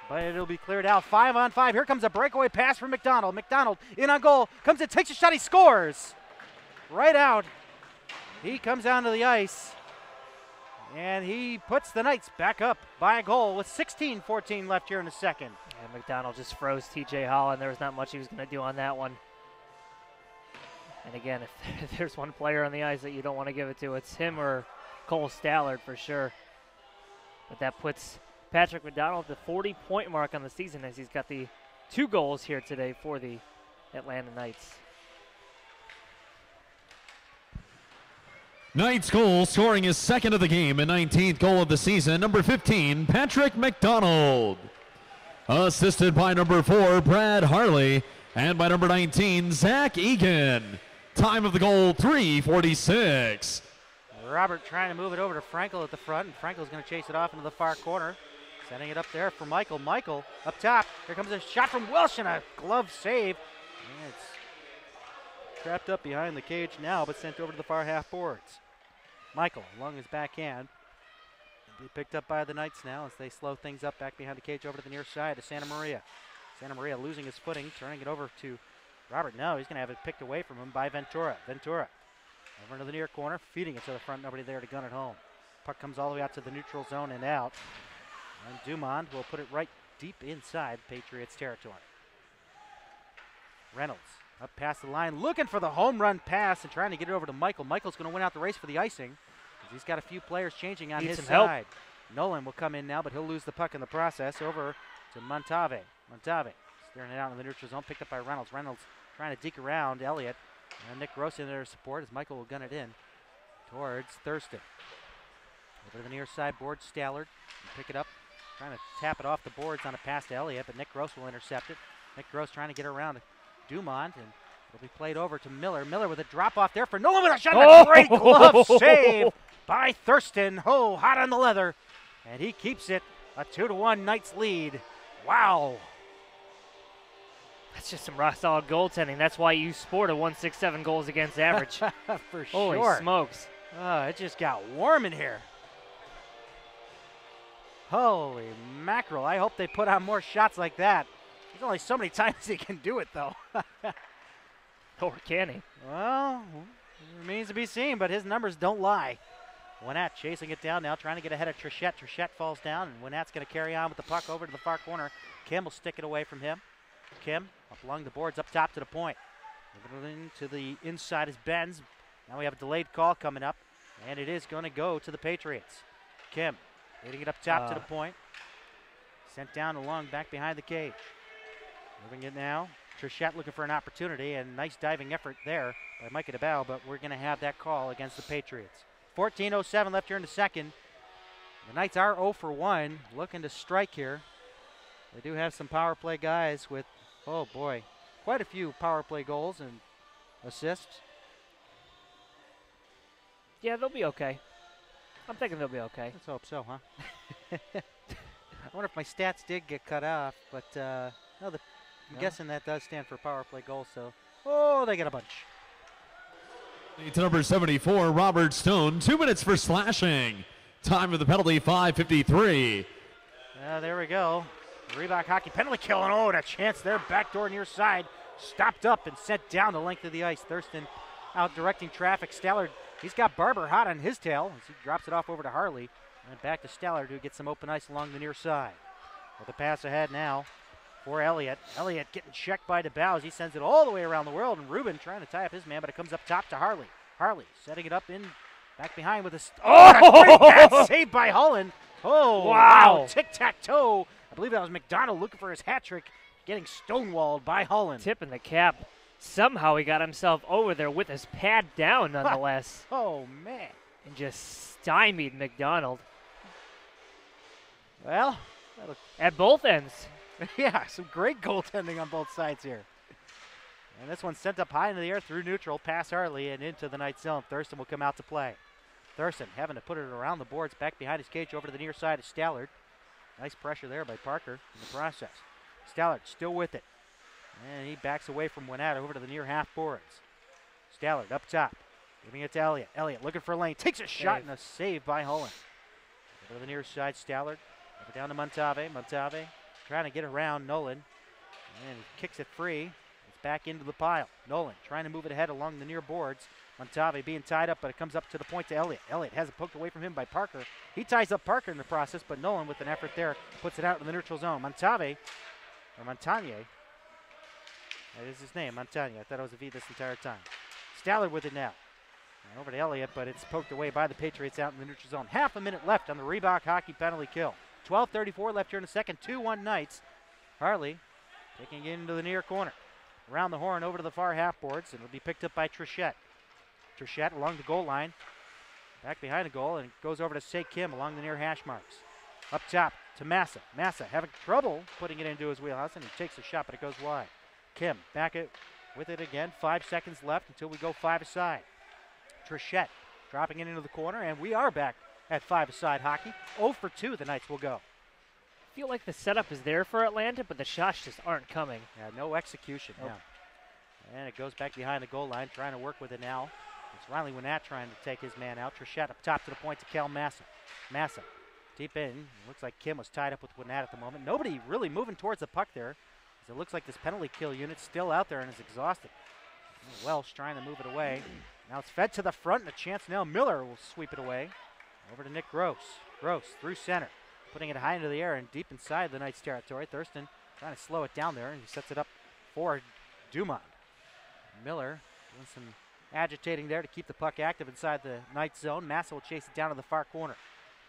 A: But it'll be cleared out. 5-on-5. Here comes a breakaway pass from McDonald. McDonald in on goal. Comes in, takes a shot, he scores. Right out. He comes down to the ice. And he puts the Knights back up by a goal with 16-14 left here in the second.
B: And McDonald just froze TJ Holland. There was not much he was going to do on that one. And again, if there's one player on the ice that you don't want to give it to, it's him or Cole Stallard for sure. But that puts Patrick McDonald at the 40-point mark on the season as he's got the 2 goals here today for the Atlanta Knights.
C: Knights goal, scoring his 2nd of the game and 19th goal of the season, number 15, Patrick McDonald. Assisted by number 4, Brad Harley, and by number 19, Zach Egan. Time of the goal, 3:46.
A: Robert trying to move it over to Frankel at the front, and Frankel's going to chase it off into the far corner. Setting it up there for Michael. Michael up top. Here comes a shot from Welsh and a glove save. And it's trapped up behind the cage now, but sent over to the far half boards. Michael along his backhand. He'll be picked up by the Knights now as they slow things up back behind the cage over to the near side to Santa Maria. Santa Maria losing his footing, turning it over to Robert. No, he's going to have it picked away from him by Ventura. Ventura over into the near corner, feeding it to the front. Nobody there to gun it home. Puck comes all the way out to the neutral zone and out. And Dumond will put it right deep inside Patriots territory. Reynolds up past the line, looking for the home run pass and trying to get it over to Michael. Michael's going to win out the race for the icing. He's got a few players changing on his side. Nolan will come in now, but he'll lose the puck in the process over to Montave. Montave steering it out in the neutral zone, picked up by Reynolds. Reynolds trying to deke around Elliott. And Nick Gross in there to support as Michael will gun it in towards Thurston. Over to the near side board, Stallard will pick it up. Trying to tap it off the boards on a pass to Elliott, but Nick Gross will intercept it. Nick Gross trying to get around Dumont, and it'll be played over to Miller. Miller with a drop off there for Nolan with a shot. A great glove save by Thurston. Oh, hot on the leather. And he keeps it a 2-1 Knights lead. Wow.
B: That's just some rock solid goaltending. That's why you sport a 167 goals against average.
A: For
B: Holy
A: sure.
B: smokes.
A: Oh, it just got warm in here. Holy mackerel. I hope they put on more shots like that. There's only so many times he can do it, though.
B: Or can he?
A: Well, it remains to be seen, but his numbers don't lie. Winnett chasing it down now, trying to get ahead of Trichette. Trichette falls down, and Winnett's going to carry on with the puck over to the far corner. Kim will stick it away from him. Kim up along the boards up top to the point. Moving it into the inside is Benz. Now we have a delayed call coming up, and it is going to go to the Patriots. Kim leading it up top to the point. Sent down along back behind the cage. Moving it now. Trechette looking for an opportunity, and nice diving effort there by Micah DeBow, but we're going to have that call against the Patriots. 14:07 left here in the second. The Knights are 0 for 1, looking to strike here. They do have some power play guys with, oh boy, quite a few power play goals and assists.
B: Yeah, they'll be okay. I'm thinking they'll be okay.
A: Let's hope so, huh? I wonder if my stats did get cut off, but no, I'm guessing that does stand for power play goals, so, oh, they get a bunch.
C: To number 74, Robert Stone, 2 minutes for slashing. Time of the penalty, 5:53.
A: There we go. Reebok hockey penalty kill, and oh, and a chance there. Backdoor near side. Stopped up and sent down the length of the ice. Thurston out directing traffic. Stallard, he's got Barber hot on his tail as he drops it off over to Harley. And back to Stallard, who gets some open ice along the near side. With the pass ahead now for Elliott. Elliott getting checked by DeBow as he sends it all the way around the world. And Rubin trying to tie up his man, but it comes up top to Harley. Harley setting it up in back behind with a great pass saved by Holland. Oh, wow. Tic-tac-toe. I believe that was McDonald looking for his hat trick, getting stonewalled by Holland.
B: Tipping the cap. Somehow he got himself over there with his pad down nonetheless.
A: Oh, man.
B: And just stymied McDonald.
A: Well,
B: at both ends.
A: Yeah, some great goaltending on both sides here. And this one sent up high into the air through neutral, past Harley and into the Knight zone. Thurston will come out to play. Thurston having to put it around the boards, back behind his cage over to the near side of Stallard. Nice pressure there by Parker in the process. Stallard still with it. And he backs away from Winata over to the near half boards. Stallard up top, giving it to Elliott. Elliott looking for a lane, takes a shot and a save by Holland. Over to the near side, Stallard. Over down to Montave. Montave trying to get around Nolan. And he kicks it free. It's back into the pile. Nolan trying to move it ahead along the near boards. Montave being tied up, but it comes up to the point to Elliott. Elliott has it poked away from him by Parker. He ties up Parker in the process, but Nolan with an effort there puts it out in the neutral zone. Montave, or Montagne, that is his name, Montagne. I thought it was a V this entire time. Stallard with it now. And over to Elliott, but it's poked away by the Patriots out in the neutral zone. Half a minute left on the Reebok hockey penalty kill. 12:34 left here in the second. 2-1 Knights. Harley taking it into the near corner. Around the horn over to the far half boards, and it'll be picked up by Trechette. Trechette along the goal line. Back behind the goal, and it goes over to Say Kim along the near hash marks. Up top to Massa. Massa having trouble putting it into his wheelhouse, and he takes a shot, but it goes wide. Kim back with it again. 5 seconds left until we go 5-a-side. Trechette dropping it into the corner, and we are back at 5-a-side hockey. 0 for 2 the Knights will go.
B: I feel like the setup is there for Atlanta, but the shots just aren't coming.
A: Yeah, no execution now. And it goes back behind the goal line, trying to work with it now. It's Riley Winnat trying to take his man out. Trechette up top to the point to Cal Massa. Massa deep in. Looks like Kim was tied up with Winnat at the moment. Nobody really moving towards the puck there. It looks like this penalty kill unit's still out there and is exhausted. Welsh trying to move it away. Now it's fed to the front, and a chance now. Miller will sweep it away. Over to Nick Gross. Gross through center, putting it high into the air and deep inside the Knights' territory. Thurston trying to slow it down there, and he sets it up for Dumont. Miller doing some agitating there to keep the puck active inside the Knights' zone. Massa will chase it down to the far corner.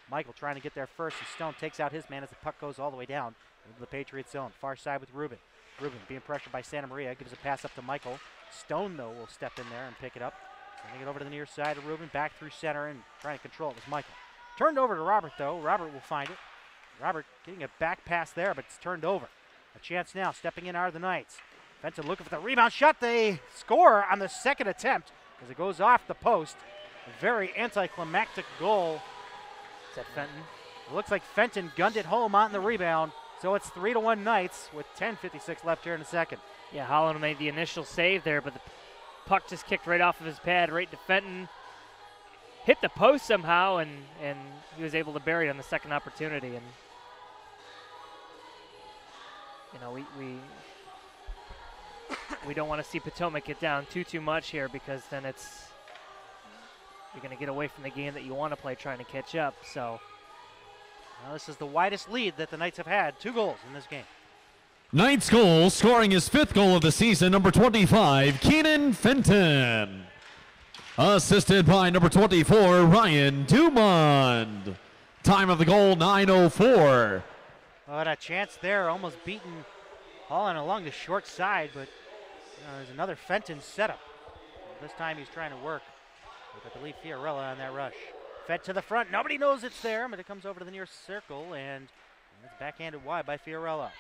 A: Michael trying to get there first, and Stone takes out his man as the puck goes all the way down into the Patriots' zone. Far side with Rubin. Rubin being pressured by Santa Maria, gives a pass up to Michael. Stone, though, will step in there and pick it up. Sending it over to the near side of Rubin, back through center, and trying to control it was Michael. Turned over to Robert, though. Robert will find it. Robert getting a back pass there, but it's turned over. A chance now, stepping in are the Knights. Fenton looking for the rebound shot. They score on the second attempt as it goes off the post. A very anticlimactic goal.
B: Is that Fenton?
A: It looks like Fenton gunned it home on the rebound. So it's 3-1 Knights with 10:56 left here in the second.
B: Yeah, Holland made the initial save there, but the puck just kicked right off of his pad, right to Fenton. Hit the post somehow, and he was able to bury it on the second opportunity. And you know, we don't want to see Potomac get down too much here, because then you're going to get away from the game that you want to play trying to catch up. So
A: well, this is the widest lead that the Knights have had. 2 goals in this game.
C: Knight's goal, scoring his 5th goal of the season, number 25, Keenan Fenton. Assisted by number 24, Ryan Dumond. Time of the goal, 9:04.
A: Oh, and a chance there, almost beaten Holland along the short side, but there's another Fenton setup. This time he's trying to work with, I believe, Fiorella on that rush. Fed to the front, nobody knows it's there, but it comes over to the near circle, and it's backhanded wide by Fiorella.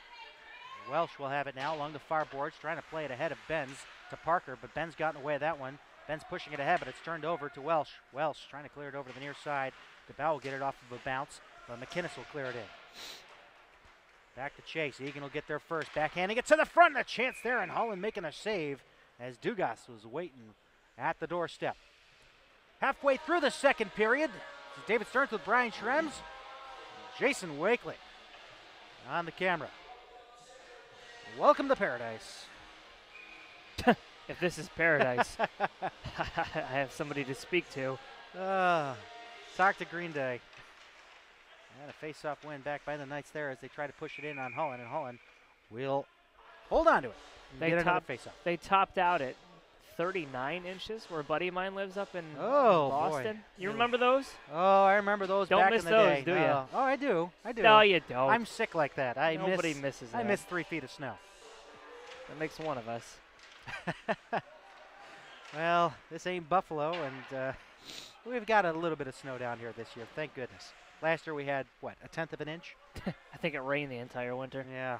A: Welsh will have it now along the far boards, trying to play it ahead of Benz to Parker, but Ben's got in the way of that one. Ben's pushing it ahead, but it's turned over to Welsh. Welsh trying to clear it over to the near side. DeBow will get it off of a bounce, but McInnes will clear it in. Back to Chase. Egan will get there first, backhanding it to the front. A chance there, and Holland making a save as Dugas was waiting at the doorstep. Halfway through the second period, this is David Stearns with Brian Schrems. Jason Wakely on the camera. Welcome to paradise.
B: If this is paradise, I have somebody to speak to.
A: Talk to Green Day. And a face-off win back by the Knights there as they try to push it in on Holland, and Holland will hold on to it. Get another face-off.
B: They topped out at 39 inches, where a buddy of mine lives up in
A: Boy.
B: Boston. You remember those?
A: Oh, I remember those
B: Don't
A: back
B: miss
A: in the
B: those,
A: day.
B: do ya?
A: Oh, I do. I do.
B: No, you don't.
A: I'm sick like that.
B: Nobody misses that.
A: I miss 3 feet of snow.
B: That makes one of us.
A: Well, this ain't Buffalo, and we've got a little bit of snow down here this year. Thank goodness. Last year we had, what, 1/10 of an inch?
B: I think it rained the entire winter.
A: Yeah.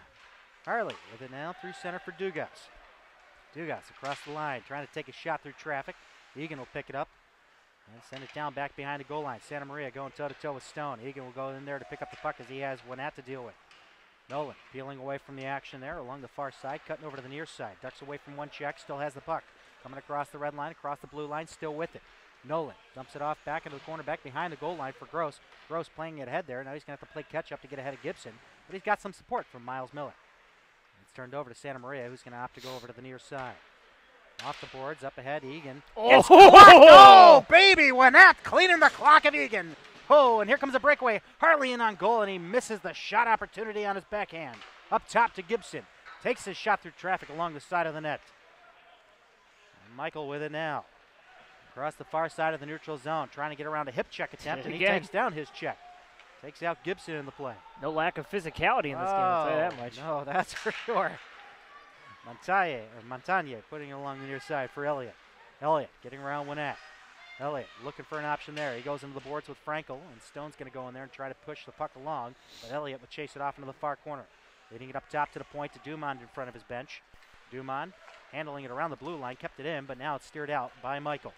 A: Harley with it now through center for Dugas. Dugas across the line, trying to take a shot through traffic. Egan will pick it up and send it down back behind the goal line. Santa Maria going toe-to-toe with Stone. Egan will go in there to pick up the puck as he has Winnett to deal with. Nolan peeling away from the action there along the far side, cutting over to the near side. Ducks away from one check, still has the puck. Coming across the red line, across the blue line, still with it. Nolan dumps it off back into the corner, back behind the goal line for Gross. Gross playing it ahead there. Now he's going to have to play catch-up to get ahead of Gibson, but he's got some support from Miles Miller. It's turned over to Santa Maria, who's going to opt to go over to the near side. Off the boards, up ahead, Egan. Oh, baby, Winnett cleaning the clock of Egan. Oh, and here comes a breakaway. Harley in on goal, and he misses the shot opportunity on his backhand. Up top to Gibson. Takes his shot through traffic along the side of the net. And Michael with it now. Across the far side of the neutral zone, trying to get around a hip check attempt, and he takes down his check. Takes out Gibson in the play.
B: No lack of physicality in this game, I'll tell you that much.
A: No, that's for sure. Montagne putting it along the near side for Elliott. Elliott getting around Winnett. Elliott looking for an option there. He goes into the boards with Frankel, and Stone's going to go in there and try to push the puck along, but Elliott will chase it off into the far corner. Leading it up top to the point to Dumond in front of his bench. Dumond handling it around the blue line, kept it in, but now it's steered out by Michael.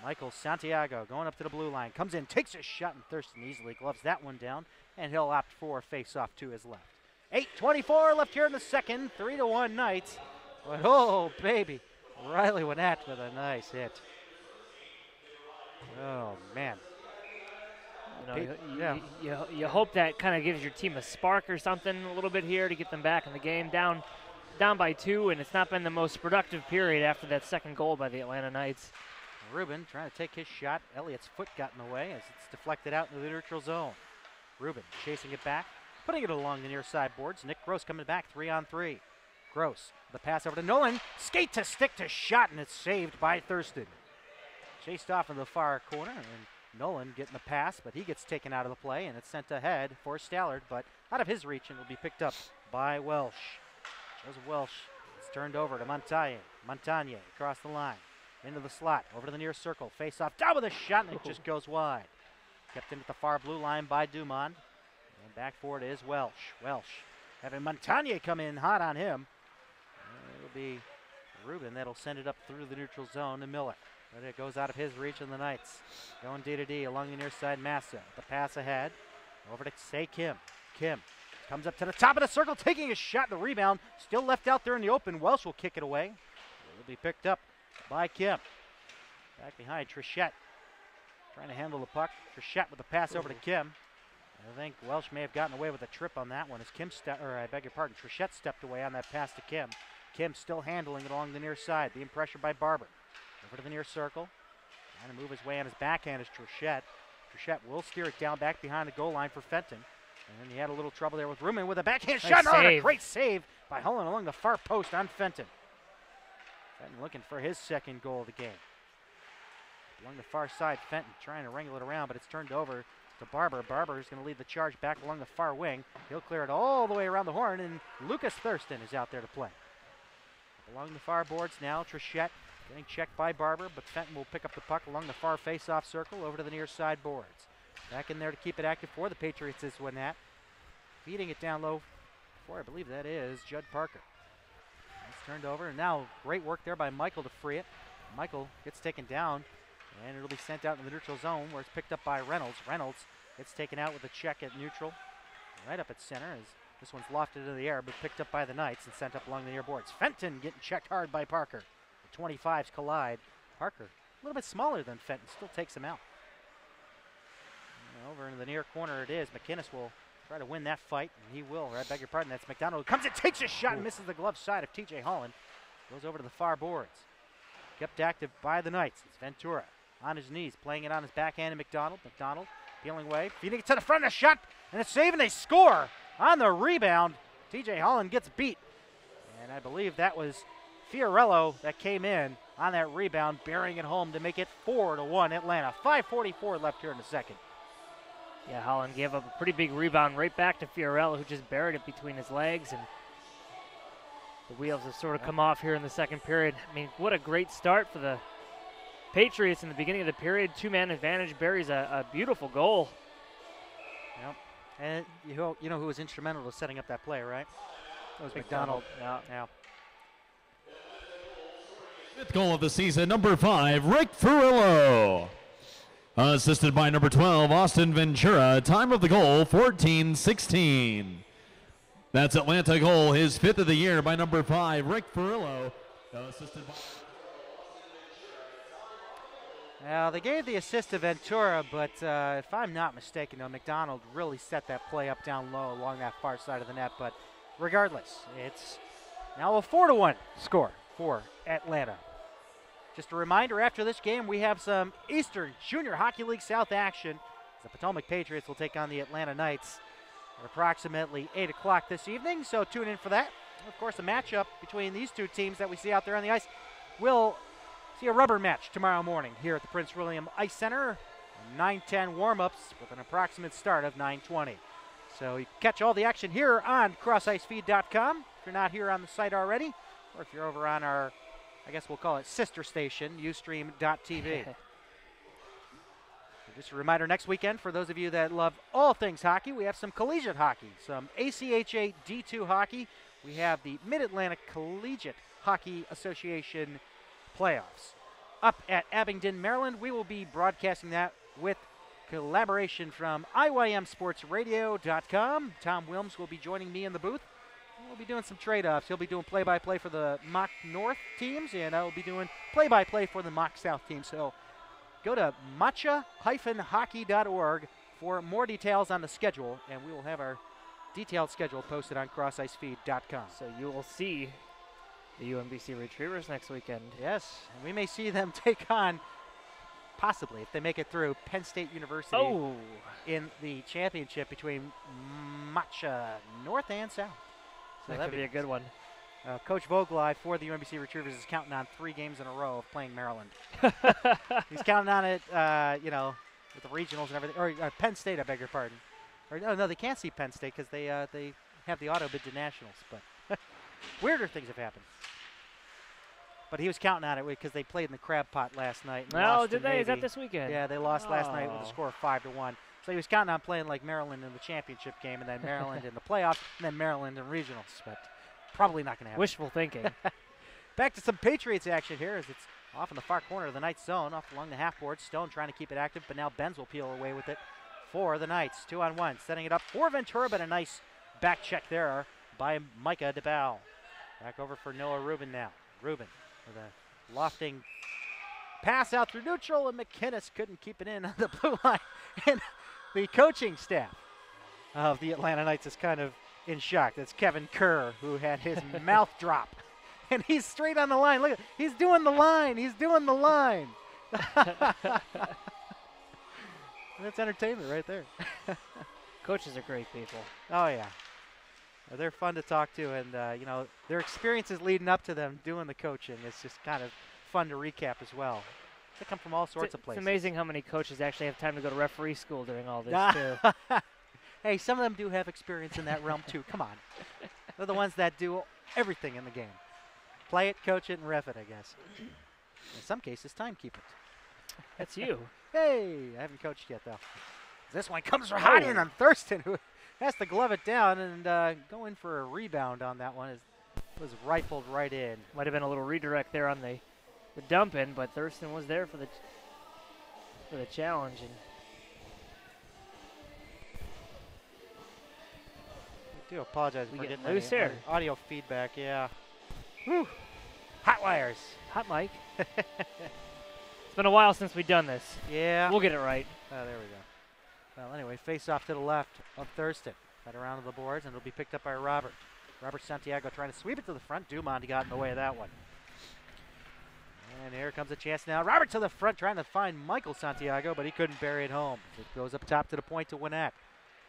A: Michael Santiago going up to the blue line, comes in, takes a shot, and Thurston easily gloves that one down, and he'll opt for a face-off to his left. 8:24 left here in the second, 3-1 Knights. But oh, baby, Riley Winnett with a nice hit. Oh, man.
B: You hope that kind of gives your team a spark or something a little bit here to get them back in the game. Down by 2, and it's not been the most productive period after that second goal by the Atlanta Knights.
A: Rubin trying to take his shot. Elliott's foot got in the way as it's deflected out into the neutral zone. Rubin chasing it back, putting it along the near side boards. Nick Gross coming back 3-on-3. Gross, the pass over to Nolan. Skate to stick to shot, and it's saved by Thurston. Chased off in the far corner, and Nolan getting the pass, but he gets taken out of the play, and it's sent ahead for Stallard, but out of his reach, and will be picked up by Welsh. Joseph Welsh. It's turned over to Montagne across the line. Into the slot, over to the near circle, face off, down with a shot, and it just goes wide. Kept in at the far blue line by Dumond. And back for it is Welsh. Welsh having Montagne come in hot on him. And it'll be Rubin that'll send it up through the neutral zone to Miller. But it goes out of his reach, and the Knights going D-to-D along the near side. Massa, the pass ahead, over to say Kim. Kim comes up to the top of the circle, taking a shot, the rebound still left out there in the open. Welsh will kick it away. It'll be picked up by Kim. Back behind Trichette. Trying to handle the puck. Trichette with the pass over to Kim. I think Welsh may have gotten away with a trip on that one as Trichette stepped away on that pass to Kim. Kim still handling it along the near side, being pressured by Barber. Over to the near circle. Trying to move his way on his backhand is Trichette. Trichette will steer it down back behind the goal line for Fenton. And he had a little trouble there with Ruben with a backhand
B: Nice
A: shot. Oh, and a
B: save.
A: great save by Holland along the far post on Fenton. Fenton looking for his second goal of the game. Along the far side, Fenton trying to wrangle it around, but it's turned over to Barber. Barber is going to lead the charge back along the far wing. He'll clear it all the way around the horn, and Lucas Thurston is out there to play. Along the far boards now, Trichette getting checked by Barber, but Fenton will pick up the puck along the far face-off circle over to the near side boards. Back in there to keep it active for the Patriots is Winnat. Feeding it down low for, I believe that is Judd Parker. It's turned over, and now great work there by Michael to free it. Michael gets taken down, and it'll be sent out in the neutral zone where it's picked up by Reynolds. Reynolds gets taken out with a check at neutral, right up at center as this one's lofted into the air, but picked up by the Knights and sent up along the near boards. Fenton getting checked hard by Parker. The 25s collide. Parker, a little bit smaller than Fenton, still takes him out. And over into the near corner it is. McInnes will try to win that fight, and he will. I beg your pardon, that's McDonald. Comes and takes a shot and misses the glove side of TJ Holland. Goes over to the far boards. Kept active by the Knights. It's Ventura on his knees, playing it on his backhand to McDonald. McDonald peeling away, feeding it to the front, a shot, and a save, and they score on the rebound. TJ Holland gets beat, and I believe that was Fiorello that came in on that rebound, burying it home to make it 4-1 Atlanta. 5:44 left here in the second.
B: Yeah, Holland gave up a pretty big rebound right back to Fiorello, who just buried it between his legs, and the wheels have sort of come off here in the second period. I mean, what a great start for the Patriots in the beginning of the period. Two-man advantage, buries a beautiful goal.
A: Yep. And you know who was instrumental to setting up that play, right? It was McDonald. Yeah.
C: Fifth goal of the season, number 5, Rick Furillo. Assisted by number 12, Austin Ventura. Time of the goal, 14:16. That's Atlanta goal, his 5th of the year by number 5, Rick Furillo. Assisted by...
A: Now, they gave the assist to Ventura, but if I'm not mistaken, though, McDonald really set that play up down low along that far side of the net. But regardless, it's now a 4-1 score for Atlanta. Just a reminder, after this game, we have some Eastern Junior Hockey League South action. The Potomac Patriots will take on the Atlanta Knights at approximately 8 o'clock this evening, so tune in for that. And of course, the matchup between these two teams that we see out there on the ice will see a rubber match tomorrow morning here at the Prince William Ice Center. 9:10 warm-ups with an approximate start of 9:20. So you can catch all the action here on CrossIceFeed.com if you're not here on the site already, or if you're over on our, I guess we'll call it sister station, Ustream.tv. Just a reminder, next weekend, for those of you that love all things hockey, we have some collegiate hockey, some ACHA D2 hockey. We have the Mid-Atlantic Collegiate Hockey Association playoffs. Up at Abingdon, Maryland, we will be broadcasting that with collaboration from IYMSportsRadio.com. Tom Wilms will be joining me in the booth. We'll be doing some trade-offs. He'll be doing play-by-play for the Mock North teams, and I will be doing play-by-play for the Mock South team. So go to matcha-hockey.org for more details on the schedule, and we will have our detailed schedule posted on CrossIceFeed.com.
B: So you will see the UMBC Retrievers next weekend.
A: Yes, and we may see them take on, possibly, if they make it through, Penn State University in the championship between Matcha North and South.
B: So that could be a good one.
A: Coach Vogelai for the UMBC Retrievers is counting on 3 games in a row of playing Maryland. He's counting on it, with the regionals and everything. Or Penn State, I beg your pardon. Or no, they can't see Penn State because they have the auto bid to nationals. But weirder things have happened. But he was counting on it because they played in the crab pot last night.
B: Oh, did they? Is that this weekend?
A: Yeah, they lost last night with a score of 5-1. So he was counting on playing like Maryland in the championship game, and then Maryland in the playoffs, and then Maryland in regionals. But probably not going to happen.
B: Wishful thinking.
A: Back to some Patriots action here as it's off in the far corner of the Knights zone, off along the half board. Stone trying to keep it active, but now Benz will peel away with it for the Knights. 2-on-1, setting it up for Ventura, but a nice back check there by Micah DeBow. Back over for Noah Rubin now. Rubin with a lofting pass out through neutral, and McInnes couldn't keep it in on the blue line. And the coaching staff of the Atlanta Knights is kind of in shock. That's Kevin Kerr, who had his mouth drop. And he's straight on the line. Look, he's doing the line. He's doing the line. That's entertainment right there.
B: Coaches are great people.
A: Oh, yeah. They're fun to talk to, and, you know, their experiences leading up to them doing the coaching is just kind of fun to recap as well. They come from all sorts of places.
B: It's amazing how many coaches actually have time to go to referee school during all this, too.
A: Hey, some of them do have experience in that realm, too. Come on. They're the ones that do everything in the game. Play it, coach it, and ref it, I guess. In some cases, timekeep it.
B: That's you.
A: Hey, I haven't coached yet, though. This one comes hot in on Thurston, who has to glove it down and go in for a rebound on that one. It was rifled right in.
B: Might have been a little redirect there on the dump in, but Thurston was there for the challenge. And
A: I do apologize for getting
B: loose
A: any
B: here.
A: Audio feedback, yeah. Whew. Hot wires.
B: Hot mic. It's been a while since we've done this.
A: Yeah.
B: We'll get it right.
A: Oh, there we go. Well, anyway, face off to the left of Thurston. Cut around to the boards, and it'll be picked up by Robert. Robert Santiago trying to sweep it to the front. Dumont got in the way of that one. And here comes a chance now. Robert to the front trying to find Michael Santiago, but he couldn't bury it home. It goes up top to the point to Winnett.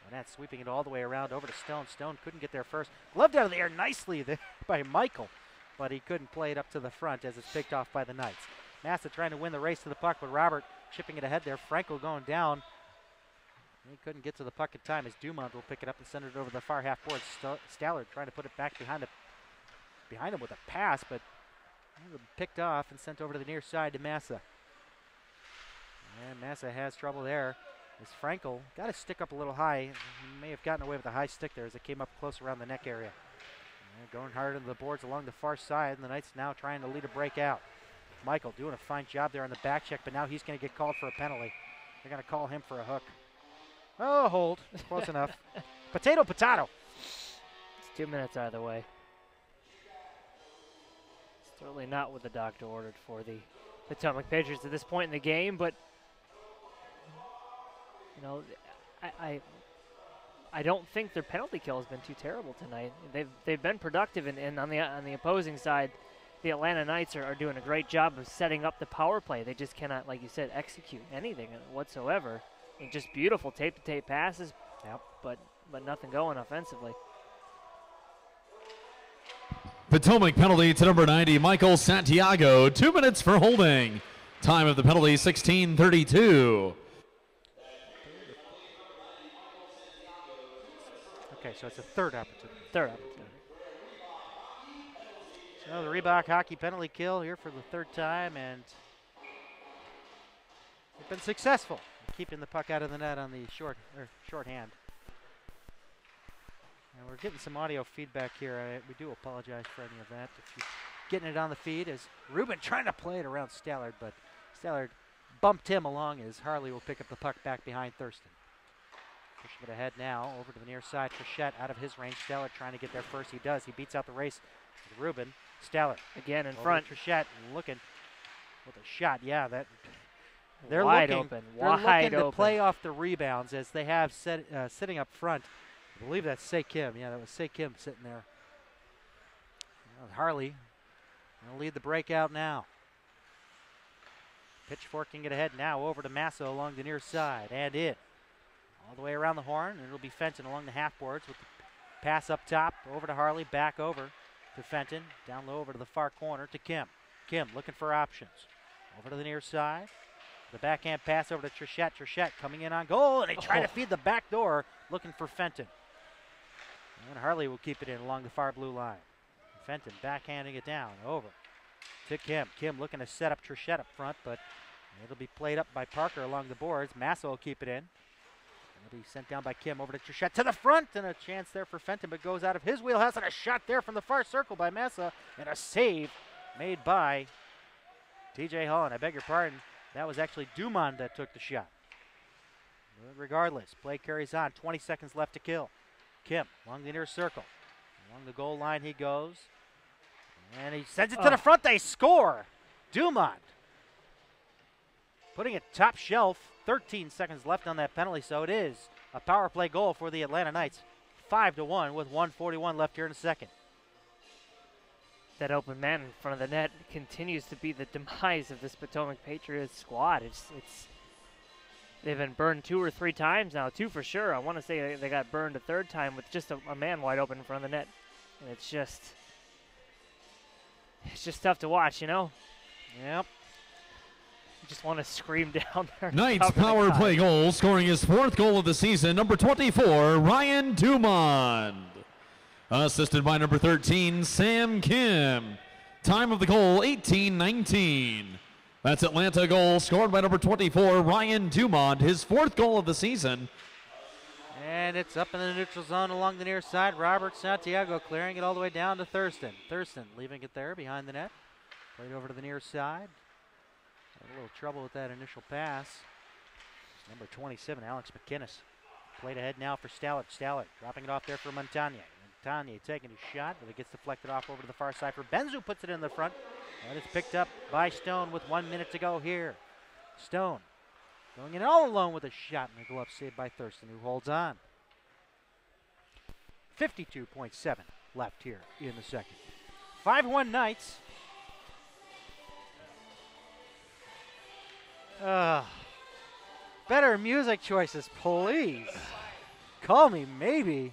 A: Winnett sweeping it all the way around over to Stone. Stone couldn't get there first. Gloved out of the air nicely there by Michael, but he couldn't play it up to the front as it's picked off by the Knights. Massa trying to win the race to the puck, but Robert chipping it ahead there. Frankel going down. He couldn't get to the puck in time as Dumont will pick it up and send it over the far half board. Stallard trying to put it back behind him with a pass, but picked off and sent over to the near side to Massa. And Massa has trouble there as Frankel got his stick up a little high. He may have gotten away with a high stick there as it came up close around the neck area. And going hard into the boards along the far side, and the Knights now trying to lead a break out. Michael doing a fine job there on the back check, but now he's going to get called for a penalty. They're going to call him for a hook. Oh, hold. Close enough. Potato.
B: It's 2 minutes out of the way. Certainly not what the doctor ordered for the Potomac Patriots at this point in the game, but you know, I don't think their penalty kill has been too terrible tonight. They've been productive, and on the opposing side, the Atlanta Knights are doing a great job of setting up the power play. They just cannot, like you said, execute anything whatsoever. And just beautiful tape-to-tape passes,
A: yep.
B: but nothing going offensively.
C: Potomac penalty to number 90, Michael Santiago. 2 minutes for holding. Time of the penalty, 16:32.
A: Okay, so it's a third opportunity.
B: Third opportunity.
A: So the Reebok hockey penalty kill here for the third time, and they've been successful in keeping the puck out of the net on the shorthand. And we're getting some audio feedback here. We do apologize for any of that. If you're getting it on the feed, as Ruben trying to play it around Stallard, but Stallard bumped him along as Harley will pick up the puck back behind Thurston. Pushing it ahead now over to the near side. Frechette out of his range. Stallard trying to get there first. He does. He beats out the race with Ruben. Stallard
B: again in
A: over
B: front.
A: Frechette looking with a shot. Yeah, that they're
B: wide
A: looking,
B: open.
A: They're
B: Wide
A: looking
B: open.
A: to play off the rebounds as they have sitting up front. I believe that's Say Kim. Yeah, that was Say Kim sitting there. Harley going to lead the breakout now. Pitchforking it ahead now over to Massa along the near side and in. All the way around the horn, and it'll be Fenton along the half boards with the pass up top over to Harley, back over to Fenton, down low over to the far corner to Kim. Kim looking for options. Over to the near side. The backhand pass over to Trechette. Trechette coming in on goal, and they try to feed the back door, looking for Fenton. And Harley will keep it in along the far blue line. Fenton backhanding it down, over to Kim. Kim looking to set up Trechette up front, but it'll be played up by Parker along the boards. Massa will keep it in. It'll be sent down by Kim over to Trechette to the front, and a chance there for Fenton, but goes out of his wheelhouse, and a shot there from the far circle by Massa, and a save made by TJ Hall. And I beg your pardon, that was actually Dumont that took the shot. But regardless, play carries on. 20 seconds left to kill. Kim along the near circle. Along the goal line he goes. And he sends it to the front. They score. Dumont putting it top shelf. 13 seconds left on that penalty, so it is a power play goal for the Atlanta Knights. 5-1 with 1:41 left here in the second.
B: That open man in front of the net continues to be the demise of this Potomac Patriots squad. They've been burned 2 or 3 times now, 2 for sure. I want to say they got burned a 3rd time with just a man wide open in front of the net. And it's just tough to watch, you know?
A: Yep.
B: You just want to scream down there.
C: Knight's power play goal, scoring his 4th goal of the season, number 24, Ryan Dumond. Assisted by number 13, Sam Kim. Time of the goal, 18:19. That's Atlanta goal, scored by number 24, Ryan Dumond, his 4th goal of the season.
A: And it's up in the neutral zone along the near side. Robert Santiago clearing it all the way down to Thurston. Thurston leaving it there behind the net. Played over to the near side. Had a little trouble with that initial pass. Number 27, Alex McInnes. Played ahead now for Stallard. Stallard dropping it off there for Montagne. Montagne taking his shot, but it gets deflected off over to the far side for Benzu. Puts it in the front. And it's picked up by Stone with 1 minute to go here. Stone going in all alone with a shot, and a glove saved by Thurston, who holds on. 52.7 left here in the second. 5-1 Knights. Better music choices, please. Call me maybe.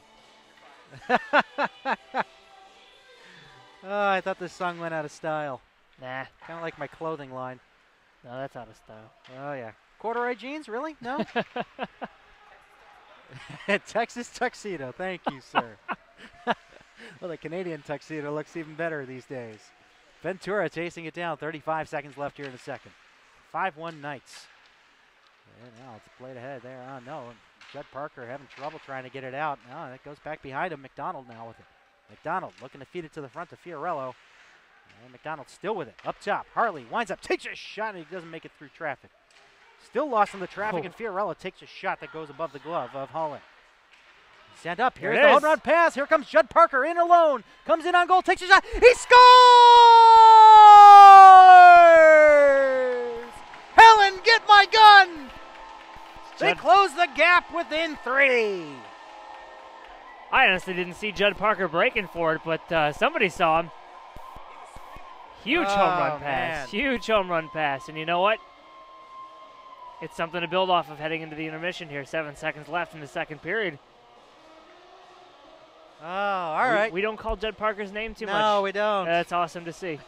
A: Oh, I thought this song went out of style.
B: Nah.
A: Kind of like my clothing line.
B: No, that's out of style.
A: Oh, yeah. Corduroy jeans? Really? No? Texas tuxedo. Thank you, sir. Well, the Canadian tuxedo looks even better these days. Ventura chasing it down. 35 seconds left here in the second. 5-1 Knights. And now it's played ahead there. Oh, no. Judd Parker having trouble trying to get it out. No, that goes back behind him. McDonald now with it. McDonald looking to feed it to the front to Fiorello. And McDonald still with it. Up top. Harley winds up, takes a shot, and he doesn't make it through traffic. Still lost in the traffic, and Fiorello takes a shot that goes above the glove of Holland. Stand up. Here's the home run pass. Here comes Judd Parker in alone. Comes in on goal, takes a shot. He scores! Helen, get my gun! They close the gap within 3.
B: I honestly didn't see Judd Parker breaking for it, but somebody saw him. Huge home run pass. Huge home run pass. And you know what? It's something to build off of heading into the intermission here. 7 seconds left in the second period.
A: Oh, all right.
B: We don't call Judd Parker's name too much.
A: No, we don't.
B: That's awesome to see.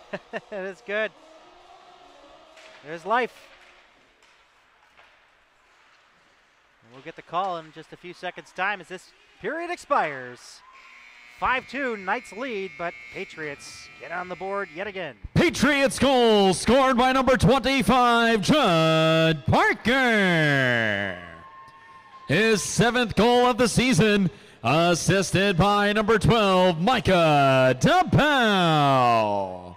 A: That's good. There's life. And we'll get the call in just a few seconds' time as this period expires. 5-2, Knights lead, but Patriots get on the board yet again.
C: Patriots goal scored by number 25, Judd Parker. His 7th goal of the season, assisted by number 12, Micah DePau.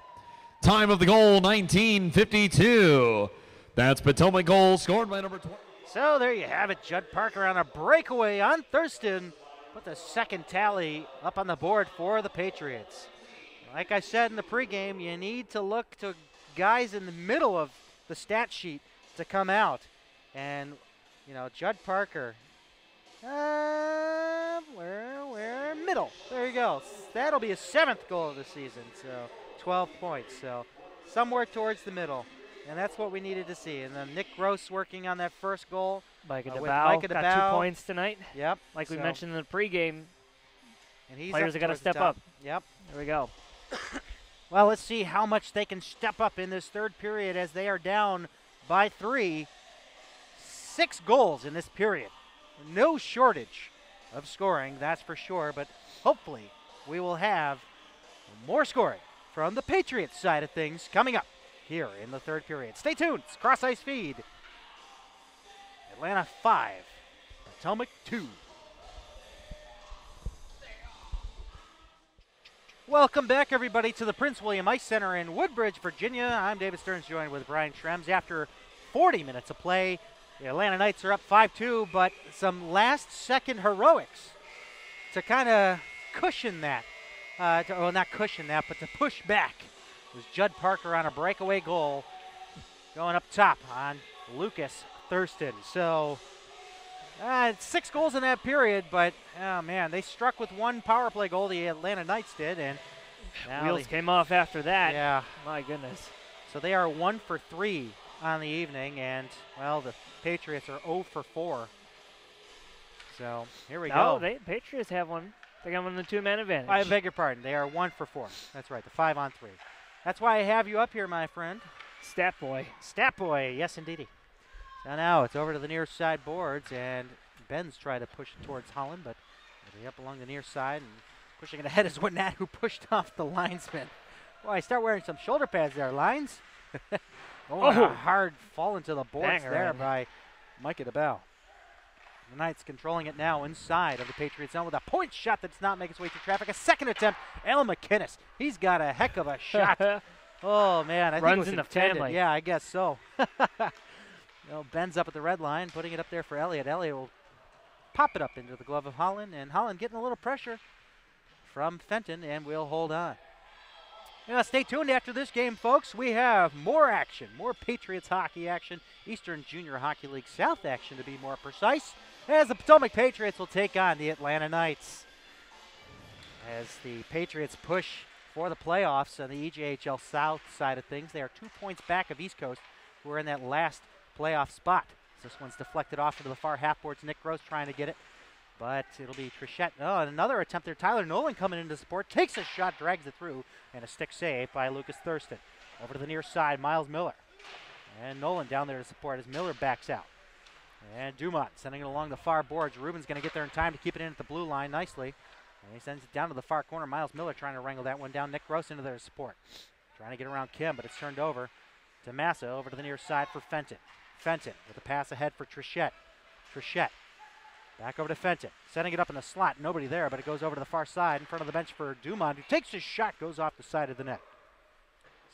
C: Time of the goal, 19:52. That's Potomac goal scored by number 12.
A: So there you have it, Judd Parker on a breakaway on Thurston. Put the second tally up on the board for the Patriots. Like I said in the pregame, you need to look to guys in the middle of the stat sheet to come out. And, you know, Judd Parker, where middle. There you go. That'll be his 7th goal of the season, so 12 points. So somewhere towards the middle. And that's what we needed to see. And then Nick Gross working on that first goal.
B: Micah DePau got 2 points tonight.
A: Yep.
B: Like we mentioned in the pregame,
A: and he's
B: players have got to step up.
A: Yep.
B: There we go.
A: Well, let's see how much they can step up in this third period as they are down by 3. 6 goals in this period. No shortage of scoring, that's for sure. But hopefully we will have more scoring from the Patriots side of things coming up here in the third period. Stay tuned. It's Cross Ice Feed. Atlanta 5, Potomac 2. Welcome back, everybody, to the Prince William Ice Center in Woodbridge, Virginia. I'm David Stearns, joined with Brian Schrems. After 40 minutes of play, the Atlanta Knights are up 5-2, but some last-second heroics to kind of cushion that. Well, not cushion that, but to push back. It was Judd Parker on a breakaway goal going up top on Lucas Thurston. So 6 goals in that period, but oh man, they struck with 1 power play goal. The Atlanta Knights did, and
B: wheels came off after that.
A: Yeah,
B: my goodness.
A: So they are 1 for 3 on the evening, and well, the Patriots are 0 for 4. So here we
B: No,
A: go.
B: Patriots have one. They got one in the two-man advantage.
A: I beg your pardon. They are 1 for 4. That's right, the 5-on-3. That's why I have you up here, my friend.
B: Stat boy.
A: Stat boy, yes indeedy. So now it's over to the near side boards, and Ben's trying to push it towards Holland, but it'll be up along the near side, and pushing it ahead is Winnat, who pushed off the linesman. Boy, start wearing some shoulder pads there, Lines. A hard fall into the boards there by Micah DeBow. The Knights controlling it now inside of the Patriots zone with a point shot that does not make its way through traffic. A second attempt, Alan McInnes. He's got a heck of a shot. Oh, man, I think it was
B: in the
A: intended.
B: family.
A: Yeah, I guess so. Ben's up at the red line, putting it up there for Elliott. Elliott will pop it up into the glove of Holland, and Holland getting a little pressure from Fenton, and we'll hold on. Stay tuned after this game, folks. We have more action, more Patriots hockey action, Eastern Junior Hockey League South action to be more precise, as the Potomac Patriots will take on the Atlanta Knights. As the Patriots push for the playoffs on the EJHL South side of things, they are 2 points back of East Coast, who are in that last playoff spot. This one's deflected off into the far half boards. Nick Gross trying to get it, but it'll be Trichette. Oh, and another attempt there. Tyler Nolan coming into support, takes a shot, drags it through, and a stick save by Lucas Thurston. Over to the near side, Miles Miller. And Nolan down there to support as Miller backs out. And Dumont sending it along the far boards. Rubin's going to get there in time to keep it in at the blue line nicely. And he sends it down to the far corner. Miles Miller trying to wrangle that one down. Nick Gross into there to support. Trying to get around Kim, but it's turned over to Massa over to the near side for Fenton. Fenton with a pass ahead for Trichette. Trichette back over to Fenton. Setting it up in the slot. Nobody there, but it goes over to the far side in front of the bench for Dumont, who takes his shot, goes off the side of the net.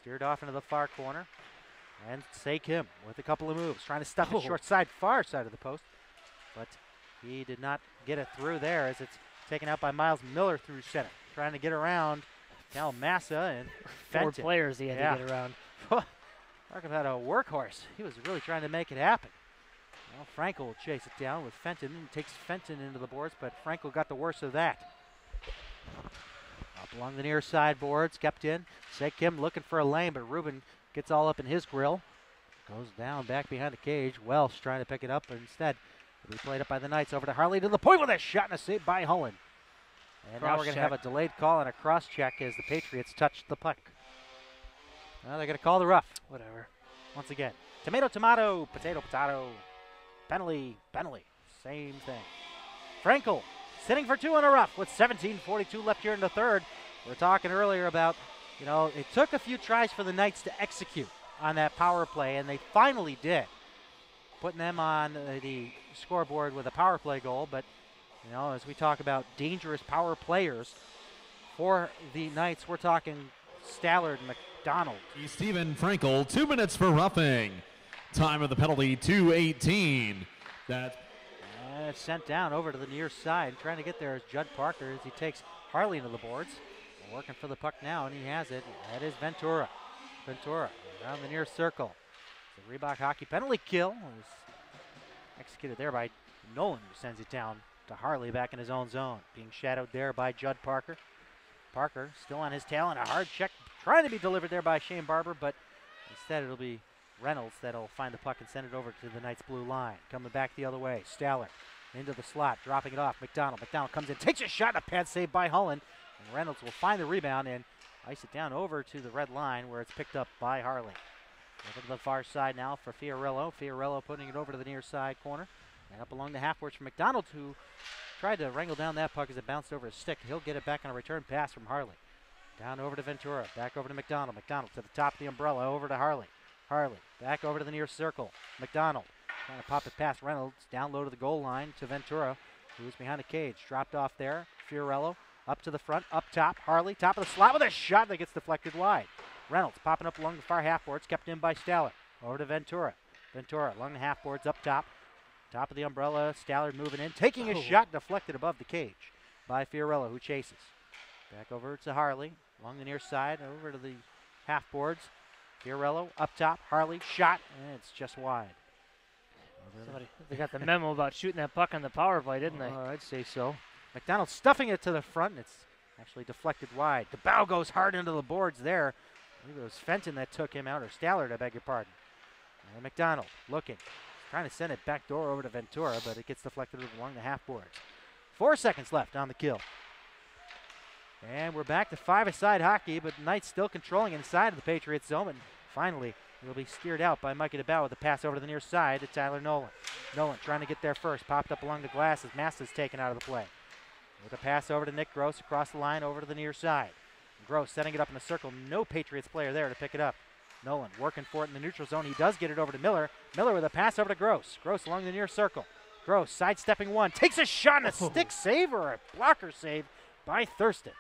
A: Steered off into the far corner. And Say Kim with a couple of moves, trying to stuff it short side, far side of the post. But he did not get it through there as it's taken out by Miles Miller through center. Trying to get around Cal Massa and Fenton.
B: 4 players he had to get around.
A: Talk about a workhorse. He was really trying to make it happen. Well, Frankel will chase it down with Fenton and takes Fenton into the boards, but Frankel got the worst of that. Up along the near side boards, kept in. Say Kim looking for a lane, but Rubin gets all up in his grill. Goes down back behind the cage. Welsh trying to pick it up, but instead it'll be played up by the Knights over to Harley to the point with a shot and a save by Holland. And now we're going to have a delayed call and a cross check as the Patriots touch the puck. Well, they're going to call the rough.
B: Whatever.
A: Once again. Tomato, tomato, potato, potato. Penalty, penalty. Same thing. Frankel sitting for 2 on a rough with 17:42 left here in the third. We were talking earlier about, it took a few tries for the Knights to execute on that power play, and they finally did. Putting them on the scoreboard with a power play goal, but, as we talk about dangerous power players for the Knights, we're talking Stallard and McDonald.
C: Steven Frankel, 2 minutes for roughing. Time of the penalty, 2:18. That's
A: sent down over to the near side. Trying to get there is Judd Parker as he takes Harley into the boards. Working for the puck now, and he has it. That is Ventura. Ventura around the near circle. The Reebok hockey penalty kill is executed there by Nolan, who sends it down to Harley back in his own zone. Being shadowed there by Judd Parker. Parker still on his tail, and a hard check trying to be delivered there by Shane Barber, but instead it'll be Reynolds that'll find the puck and send it over to the Knights' blue line. Coming back the other way, Staller into the slot, dropping it off. McDonald comes in, takes a shot, and a pad save by Holland. And Reynolds will find the rebound and ice it down over to the red line where it's picked up by Harley. Over to the far side now for Fiorillo. Fiorillo putting it over to the near side corner. And up along the half boards for McDonald, who tried to wrangle down that puck as it bounced over his stick. He'll get it back on a return pass from Harley. Down over to Ventura, back over to McDonald. McDonald to the top of the umbrella, over to Harley. Harley back over to the near circle. McDonald trying to pop it past Reynolds, down low to the goal line to Ventura, who's behind the cage. Dropped off there. Fiorillo up to the front, up top. Harley, top of the slot with a shot that gets deflected wide. Reynolds popping up along the far half boards, kept in by Staller. Over to Ventura. Ventura along the half boards, up top. Top of the umbrella, Stallard moving in, taking a shot deflected above the cage by Fiorillo, who chases. Back over to Harley, along the near side, over to the half boards. Fiorillo up top, Harley, shot, and it's just wide.
B: They got the memo about shooting that puck on the power play, didn't they?
A: I'd say so. McDonald stuffing it to the front, and it's actually deflected wide. The bow goes hard into the boards there. I believe it was Fenton that took him out, or Stallard, I beg your pardon. And McDonald looking, trying to send it back door over to Ventura, but it gets deflected along the half boards. 4 seconds left on the kill. And we're back to five-a-side hockey, but Knights still controlling inside of the Patriots zone. And finally, will be steered out by Mikey DeBow with a pass over to the near side to Tyler Nolan. Nolan trying to get there first, popped up along the glass as Massa's taken out of the play. With a pass over to Nick Gross across the line over to the near side. Gross setting it up in the circle. No Patriots player there to pick it up. Nolan working for it in the neutral zone. He does get it over to Miller. Miller with a pass over to Gross. Gross along the near circle. Gross sidestepping one. Takes a shot and a stick save or a blocker save by Thurston.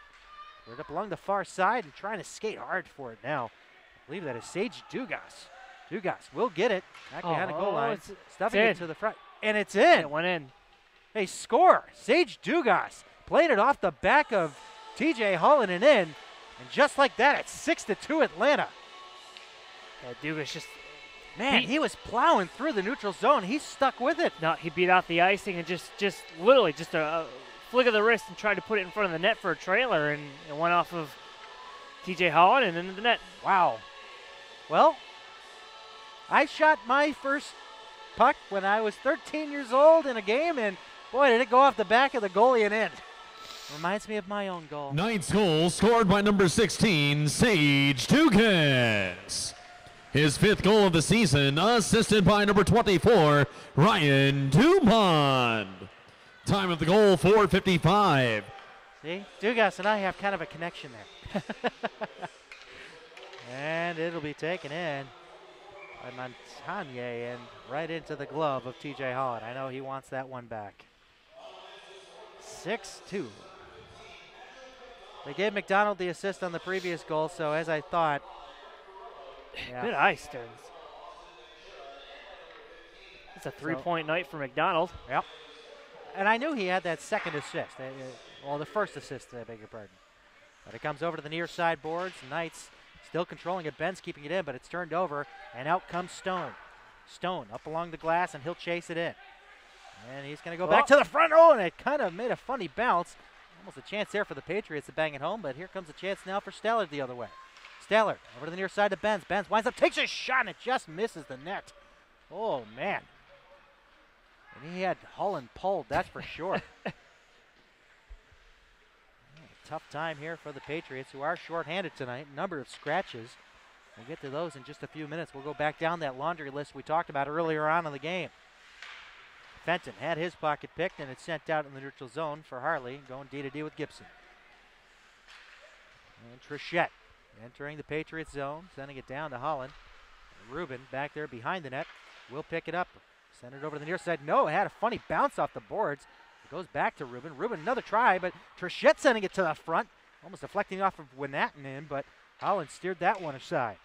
A: We're up along the far side and trying to skate hard for it now. I believe that is Sage Dugas. Dugas will get it back behind the goal line. Stuffing it to the front. And it's in.
B: It went in.
A: Hey, score. Sage Dugas played it off the back of TJ Holland and in. And just like that, it's 6-2 Atlanta.
B: Yeah, Dugas just...
A: Man, he was plowing through the neutral zone. He stuck with it.
B: No, he beat out the icing and just literally just a flick of the wrist and tried to put it in front of the net for a trailer, and it went off of TJ Holland and into the net.
A: Wow. Well, I shot my first puck when I was 13 years old in a game, and boy, did it go off the back of the goalie and in. Reminds me of my own goal.
C: Knights goal scored by number 16, Sage Dugas. His 5th goal of the season, assisted by number 24, Ryan Dumont. Time of the goal, 4:55.
A: See, Dugas and I have kind of a connection there. And it'll be taken in by Montagne and right into the glove of TJ Holland. I know he wants that one back. 6-2. They gave McDonald the assist on the previous goal, so as I thought. Yeah.
B: Good ice, Stearns. It's a three-point night for McDonald.
A: Yep. And I knew he had that second assist. Well, the first assist, I beg your pardon. But it comes over to the near side boards. Knights still controlling it. Ben's keeping it in, but it's turned over, and out comes Stone. Stone up along the glass, and he'll chase it in. And he's going to go back to the front. Oh, and it kind of made a funny bounce. Almost a chance there for the Patriots to bang it home, but here comes a chance now for Steller the other way. Steller over to the near side to Benz. Benz winds up, takes a shot, and it just misses the net. Oh, man. And he had Holland pulled, that's for sure. Tough time here for the Patriots, who are shorthanded tonight. Number of scratches. We'll get to those in just a few minutes. We'll go back down that laundry list we talked about earlier on in the game. Fenton had his pocket picked, and it's sent out in the neutral zone for Harley, going D-to-D with Gibson. And Trichette entering the Patriots zone, sending it down to Holland. Rubin back there behind the net will pick it up. Send it over to the near side. No, it had a funny bounce off the boards. It goes back to Rubin. Rubin, another try, but Trichette sending it to the front. Almost deflecting off of Winnatin in, but Holland steered that one aside.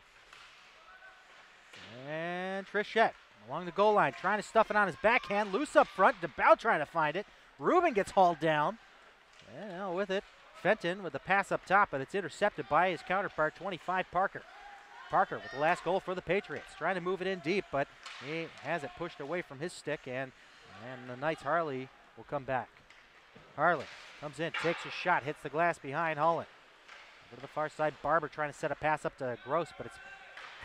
A: And Trichette along the goal line, trying to stuff it on his backhand. Loose up front. DeBow trying to find it. Rubin gets hauled down. And now with it, Fenton with the pass up top, but it's intercepted by his counterpart, 25 Parker. Parker with the last goal for the Patriots, trying to move it in deep, but he has it pushed away from his stick, and the Knights Harley will come back. Harley comes in, takes a shot, hits the glass behind Holland. Over to the far side, Barber trying to set a pass up to Gross, but it's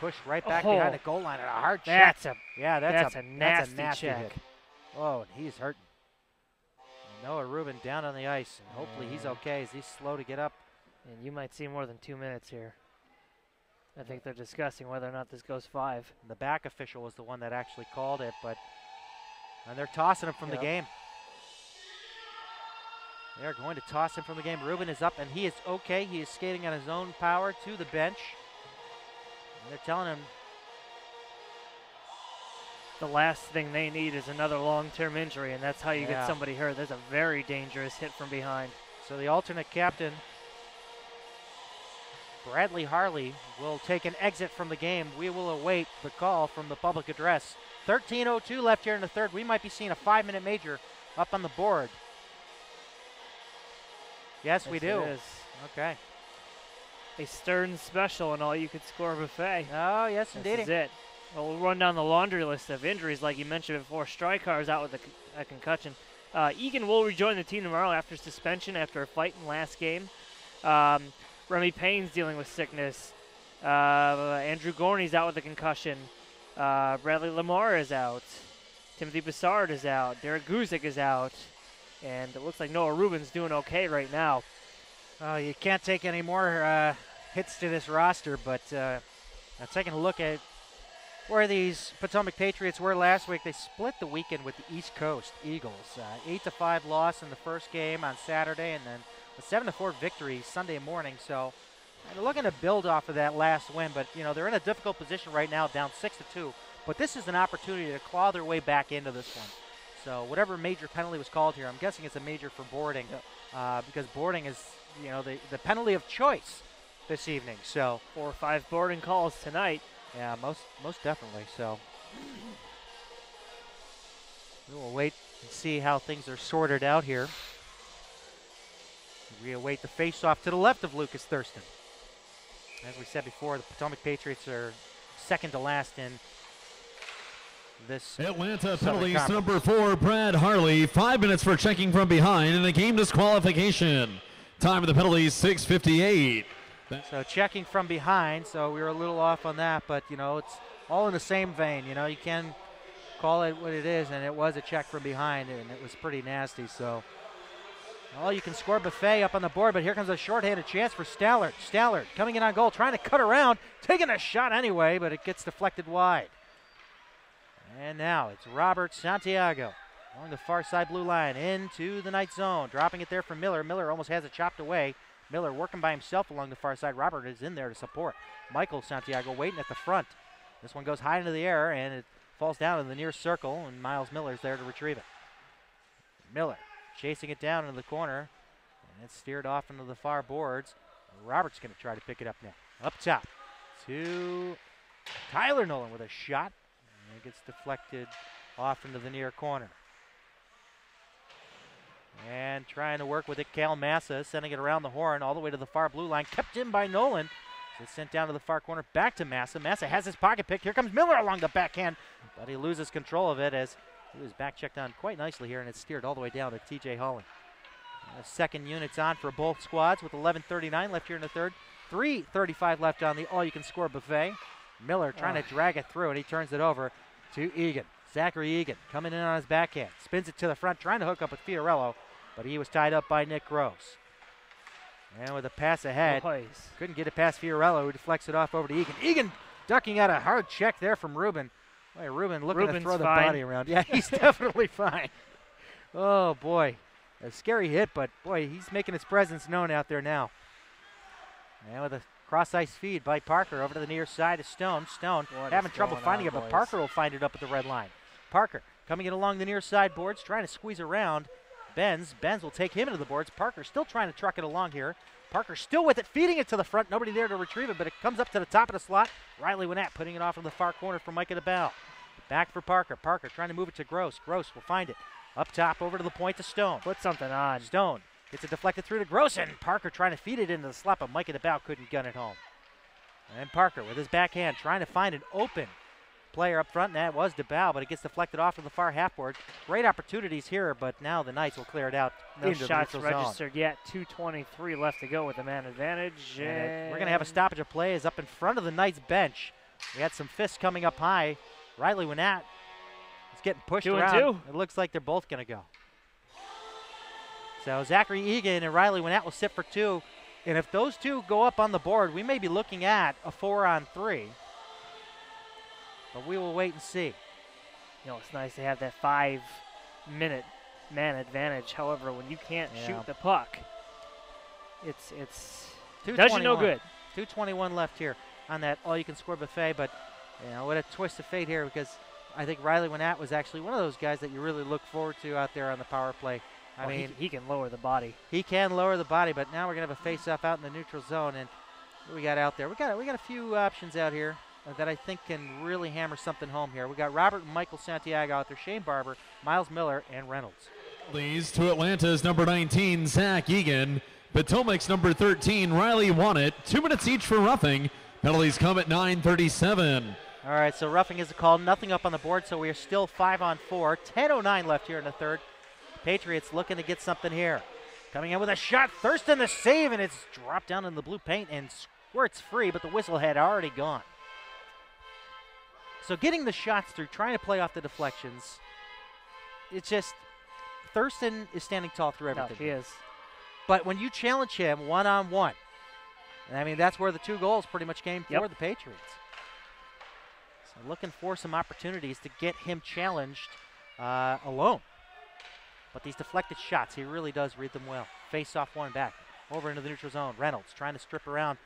A: pushed right back behind the goal line and a hard check. That's a nasty check. Hit. Oh, and he's hurting. And Noah Rubin down on the ice, and hopefully he's okay as he's slow to get up.
B: And you might see more than 2 minutes here. I think they're discussing whether or not this goes 5.
A: The back official was the one that actually called it, and they're tossing him from the game. They're going to toss him from the game. Rubin is up, and he is okay. He is skating on his own power to the bench. And they're telling him
B: the last thing they need is another long-term injury, and that's how you get somebody hurt. There's a very dangerous hit from behind.
A: So the alternate captain, Bradley Harley, will take an exit from the game. We will await the call from the public address. 13:02 left here in the third. We might be seeing a 5-minute major up on the board. Yes, we do.
B: It is.
A: Okay.
B: A Stearns special and all you could score buffet.
A: Oh, yes, indeed.
B: This is it. Well, we'll run down the laundry list of injuries like you mentioned before. Strykar's out with a concussion. Egan will rejoin the team tomorrow after suspension after a fight in last game. Remy Payne's dealing with sickness. Andrew Gorney's out with a concussion. Bradley Lamar is out. Timothy Bessard is out. Derek Guzik is out. And it looks like Noah Rubin's doing okay right now.
A: You can't take any more hits to this roster, but taking a look at where these Potomac Patriots were last week, they split the weekend with the East Coast Eagles. 8-5 loss in the first game on Saturday, and then a 7-4 victory Sunday morning. So they're looking to build off of that last win, but they're in a difficult position right now, down 6-2. But this is an opportunity to claw their way back into this one. So whatever major penalty was called here, I'm guessing it's a major for boarding, because boarding is the penalty of choice this evening. So
B: 4 or 5 boarding calls tonight.
A: Yeah, most definitely. So we'll wait and see how things are sorted out here. We await the face-off to the left of Lucas Thurston. As we said before, the Potomac Patriots are second to last in this
C: Atlanta
A: Southern
C: penalties to
A: Conference.
C: number 4, Brad Harley. 5 minutes for checking from behind and a game disqualification. Time of the penalties, 6:58.
A: So checking from behind, so we were a little off on that, but it's all in the same vein. You can call it what it is, and it was a check from behind, and it was pretty nasty. So you can score Buffet up on the board, but here comes a shorthanded chance for Stallard. Stallard coming in on goal, trying to cut around, taking a shot anyway, but it gets deflected wide. And now it's Robert Santiago along the far side blue line into the Knight zone, dropping it there for Miller. Miller almost has it chopped away. Miller working by himself along the far side. Robert is in there to support. Michael Santiago waiting at the front. This one goes high into the air, and it falls down in the near circle, and Miles Miller's there to retrieve it. Miller chasing it down into the corner, and it's steered off into the far boards. Robert's going to try to pick it up now. Up top to Tyler Nolan with a shot, and it gets deflected off into the near corner. And trying to work with it, Cal Massa, sending it around the horn all the way to the far blue line. Kept in by Nolan. So it's sent down to the far corner, back to Massa. Massa has his pocket pick. Here comes Miller along the backhand, but he loses control of it as he was back checked on quite nicely here, and it's steered all the way down to TJ Holling. The second unit's on for both squads with 11:39 left here in the third. 3:35 left on the all-you-can-score buffet. Miller trying to drag it through, and he turns it over to Egan. Zachary Egan coming in on his backhand. Spins it to the front, trying to hook up with Fiorello, but he was tied up by Nick Gross. And with a pass ahead, couldn't get it past Fiorello, who deflects it off over to Egan. Egan ducking out a hard check there from Rubin. Boy, Rubin looking to throw the body around. Yeah, he's definitely fine. Oh, boy. A scary hit, but, boy, he's making his presence known out there now. And with a cross-ice feed by Parker over to the near side of Stone. Stone having trouble finding it, but Parker will find it up at the red line. Parker coming in along the near side boards, trying to squeeze around Benz. Benz will take him into the boards. Parker still trying to truck it along here. Parker still with it, feeding it to the front. Nobody there to retrieve it, but it comes up to the top of the slot. Riley Winnett putting it off in the far corner for Micah DeBell. Back for Parker. Parker trying to move it to Gross. Gross will find it. Up top over to the point to Stone.
B: Put something on.
A: Stone gets it deflected through to Gross, and Parker trying to feed it into the slot, but Micah DeBell couldn't gun it home. And Parker with his backhand trying to find an open player up front, and that was DeBell, but it gets deflected off to the far half board. Great opportunities here, but now the Knights will clear it out.
B: No shots registered yet. 2:23 left to go with the man advantage.
A: We're going to have a stoppage of play is up in front of the Knights bench. We had some fists coming up high. Riley Winnett is getting pushed around. It looks like they're both going to go. So Zachary Egan and Riley Winnett will sit for two. And if those two go up on the board, we may be looking at a 4-on-3. But we will wait and see.
B: It's nice to have that 5-minute man advantage. However, when you can't shoot the puck, it's does you no good.
A: 2:21 left here on that all-you-can-score buffet. But what a twist of fate here, because I think Riley Winnett was actually one of those guys that you really look forward to out there on the power play. I mean,
B: he can lower the body.
A: He can lower the body, but now we're gonna have a face-off out in the neutral zone, and what we got out there? We got a few options out here that I think can really hammer something home here. We got Robert and Michael Santiago out there, Shane Barber, Miles Miller, and Reynolds.
C: Leads to Atlanta's number 19, Zach Egan. Potomac's number 13, Riley Winnett. 2 minutes each for roughing. Penalties come at 9:37.
A: All right, so roughing is a call. Nothing up on the board, so we are still 5-on-4. 10:09 left here in the third. Patriots looking to get something here. Coming in with a shot. Thurston the save, and it's dropped down in the blue paint and squirts free, but the whistle had already gone. So getting the shots through, trying to play off the deflections. it's just Thurston is standing tall through everything.
B: No, he is.
A: But when you challenge him one-on-one, I mean, that's where the 2 goals pretty much came for the Patriots. So looking for some opportunities to get him challenged alone. But these deflected shots, he really does read them well. Face off one back, over into the neutral zone. Reynolds trying to strip around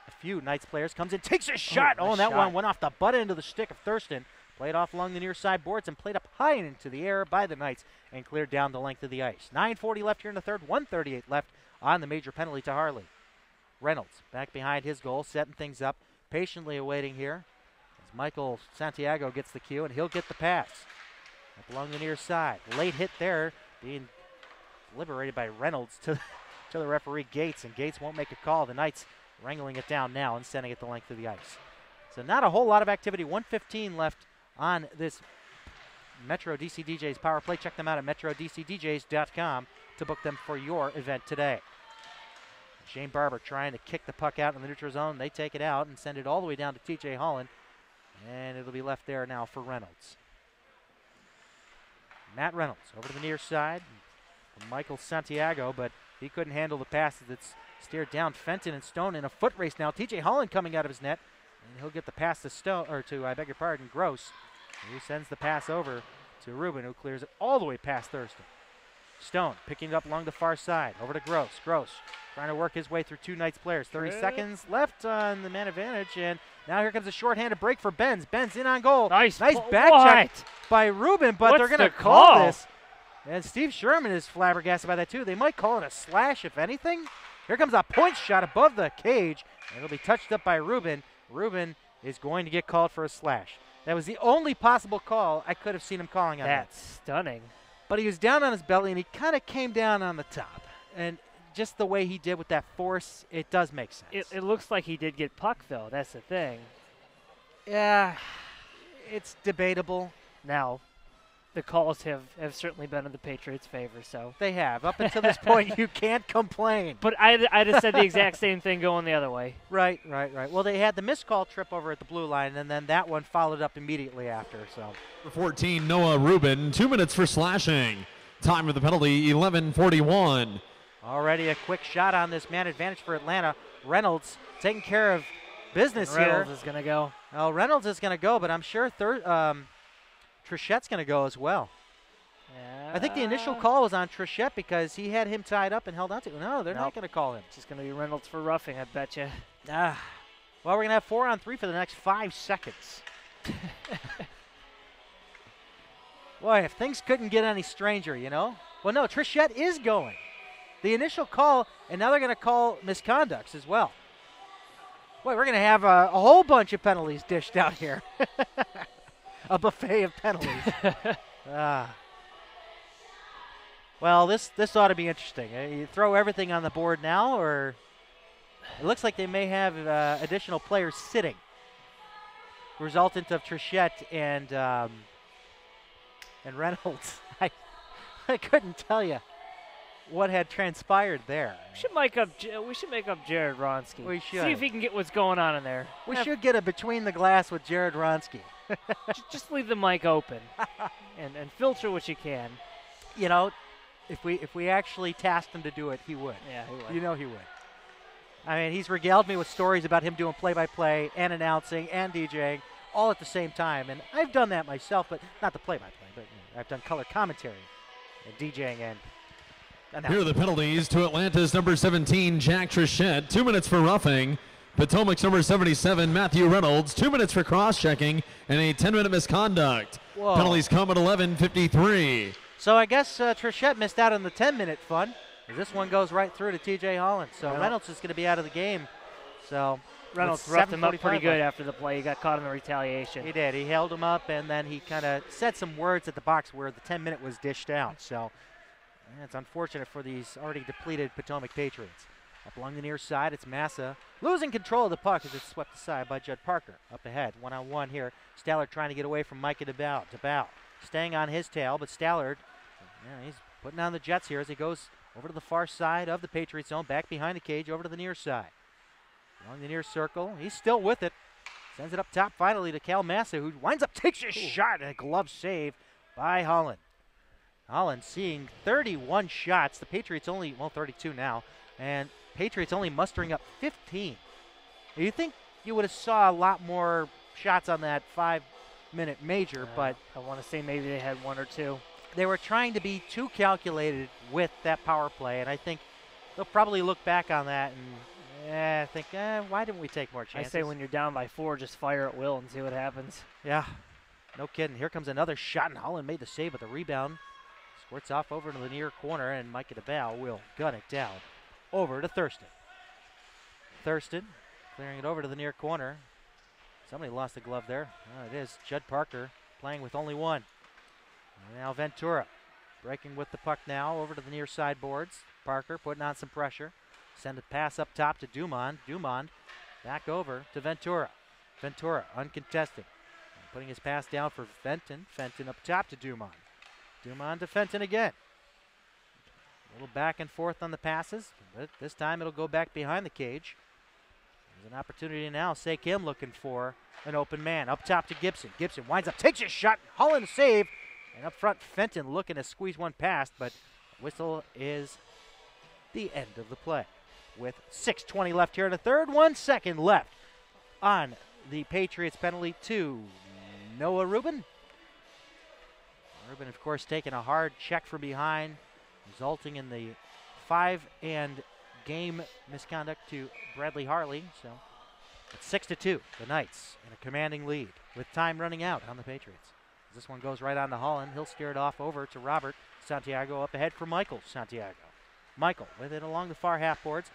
A: a few Knights players, comes in, takes a shot. And that one went off the butt end of the stick of Thurston. Played off along the near side boards and played up high and into the air by the Knights and cleared down the length of the ice. 9:40 left here in the third, 1:38 left on the major penalty to Harley. Reynolds back behind his goal, setting things up, patiently awaiting here as Michael Santiago gets the cue, and he'll get the pass. Up along the near side. Late hit there, being liberated by Reynolds to the referee Gates, and Gates won't make a call. The Knights wrangling it down now and sending it the length of the ice. So not a whole lot of activity. 1:15 left on this Metro DC DJs power play. Check them out at metrodcdjs.com to book them for your event today. Shane Barber trying to kick the puck out in the neutral zone. They take it out and send it all the way down to TJ Holland, and it'll be left there now for Reynolds. Matt Reynolds over to the near side from Michael Santiago, but he couldn't handle the pass as it's steered down. Fenton and Stone in a foot race now. TJ Holland coming out of his net, and he'll get the pass to Stone, or to, I beg your pardon, Gross, who sends the pass over to Rubin, who clears it all the way past Thurston. Stone picking it up along the far side, over to Gross. Gross trying to work his way through 2 Knights players. 30 seconds left on the man advantage, and now here comes a shorthanded break for Benz. Benz in on goal. Nice back check by Rubin, but they're going to call this. And Steve Sherman is flabbergasted by that too. They might call it a slash, if anything. Here comes a point shot above the cage, and it'll be touched up by Rubin. Rubin is going to get called for a slash. That was the only possible call I could have seen him calling on that.
B: That's stunning.
A: But he was down on his belly, and he kind of came down on the top. And just the way he did with that force, it does make sense.
B: It looks like he did get puck, though. That's the thing.
A: Yeah, it's debatable.
B: Now, the calls have certainly been in the Patriots' favor, so.
A: They have. Up until this point, you can't complain.
B: But I just said the exact same thing going the other way.
A: Right. Well, they had the missed call trip over at the blue line, and then that one followed up immediately after. So.
C: For 14, Noah Rubin, 2 minutes for slashing. Time of the penalty, 11:41.
A: Already a quick shot on this man advantage for Atlanta. Reynolds taking care of business here.
B: Reynolds is going to go.
A: Well, Reynolds is going to go, but I'm sure Trichette's going to go as well.
B: Yeah.
A: I think the initial call was on Trichette because he had him tied up and held on to. No, they're not going to call him.
B: It's just going to be Reynolds for roughing, I bet you.
A: Well, we're going to have 4-on-3 for the next 5 seconds. Boy, if things couldn't get any stranger, you know. Well, no, Trichette is going. The initial call, and now they're going to call misconducts as well. Boy, we're going to have a whole bunch of penalties dished out here. A buffet of penalties. Well, this ought to be interesting. You throw everything on the board now, or it looks like they may have additional players sitting. Resultant of Trichette and Reynolds. I couldn't tell you what had transpired there.
B: We should make up Jared Ronski.
A: We should.
B: See if he can get what's going on in there.
A: We should get a between the glass with Jared Ronski.
B: Just leave the mic open and filter what you can.
A: You know, if we actually tasked him to do it, he would.
B: Yeah, he would.
A: You know he would. I mean, he's regaled me with stories about him doing play-by-play and announcing and DJing all at the same time. And I've done that myself, but not the play-by-play. But I've done color commentary and DJing and announcing.
C: Here are the penalties to Atlanta's number 17, Jack Trichette. 2 minutes for roughing. Potomac's number 77, Matthew Reynolds. 2 minutes for cross-checking and a 10-minute misconduct.
A: Whoa.
C: Penalties come at 11:53.
A: So I guess Trichette missed out on the 10-minute fun. This one goes right through to TJ Holland. So Reynolds is going to be out of the game. So
B: Reynolds roughed him up pretty good after the play. He got caught in the retaliation.
A: He did. He held him up, and then he kind of said some words at the box where the 10-minute was dished out. So it's unfortunate for these already depleted Potomac Patriots. Up along the near side, it's Massa losing control of the puck as it's swept aside by Judd Parker. Up ahead, one-on-one here. Stallard trying to get away from Micah DeBow. Staying on his tail, but Stallard, he's putting on the Jets here as he goes over to the far side of the Patriots zone, back behind the cage, over to the near side. Along the near circle, he's still with it. Sends it up top finally to Cal Massa, who winds up, takes a shot, and a glove save by Holland. Holland seeing 31 shots. The Patriots only, well, 32 now. And Patriots only mustering up 15. You think you would have saw a lot more shots on that 5-minute major, but
B: I want to say maybe they had 1 or 2.
A: They were trying to be too calculated with that power play, and I think they'll probably look back on that and think, why didn't we take more chances?
B: I say when you're down by 4, just fire at will and see what happens.
A: Yeah, no kidding. Here comes another shot, and Holland made the save with the rebound. Squirts off over to the near corner, and Micah DeBow will gun it down over to Thurston. Thurston clearing it over to the near corner. Somebody lost a glove there. It is Judd Parker playing with only one. And now Ventura breaking with the puck now over to the near side boards. Parker putting on some pressure. Send a pass up top to Dumond. Dumond back over to Ventura. Ventura uncontested. Putting his pass down for Fenton. Fenton up top to Dumond. Dumond to Fenton again. A little back and forth on the passes, but this time it'll go back behind the cage. There's an opportunity now. Kim looking for an open man. Up top to Gibson. Gibson winds up, takes a shot. Holland save. And up front, Fenton looking to squeeze one past, but whistle is the end of the play. With 6:20 left here in the third, 1 second left on the Patriots penalty to Noah Rubin. Rubin, of course, taking a hard check from behind, resulting in the 5-game misconduct to Bradley Harley. So it's 6-2, the Knights in a commanding lead with time running out on the Patriots. This one goes right on to Holland. He'll steer it off over to Robert Santiago up ahead for Michael Santiago. Michael with it along the far half boards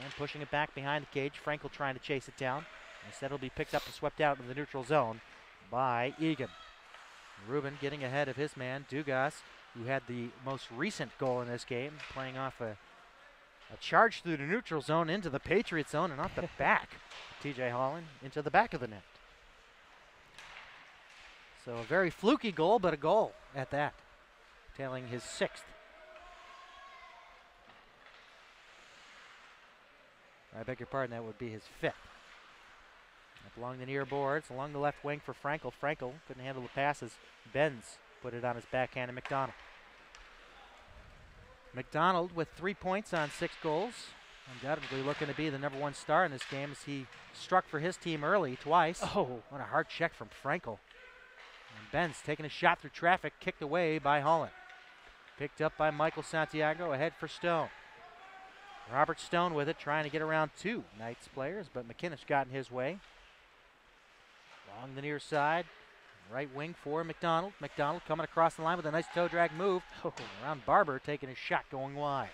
A: and pushing it back behind the cage. Frankel trying to chase it down. Instead, it'll be picked up and swept out into the neutral zone by Egan. Rubin getting ahead of his man, Dugas, who had the most recent goal in this game, playing off a charge through the neutral zone into the Patriot zone and off the back. TJ Holland into the back of the net. So a very fluky goal, but a goal at that, tailing his 6th. I beg your pardon, that would be his 5th. Up along the near boards, along the left wing for Frankel. Frankel couldn't handle the passes. Benz put it on his backhand to McDonald. McDonald with 3 points on 6 goals. Undoubtedly looking to be the #1 star in this game as he struck for his team early twice.
B: Oh,
A: what a hard check from Frankel. And Benz taking a shot through traffic, kicked away by Holland. Picked up by Michael Santiago, ahead for Stone. Robert Stone with it, trying to get around 2 Knights players, but McInnes got in his way. Along the near side, right wing for McDonald. McDonald coming across the line with a nice toe drag move. Around Barber, taking a shot going wide.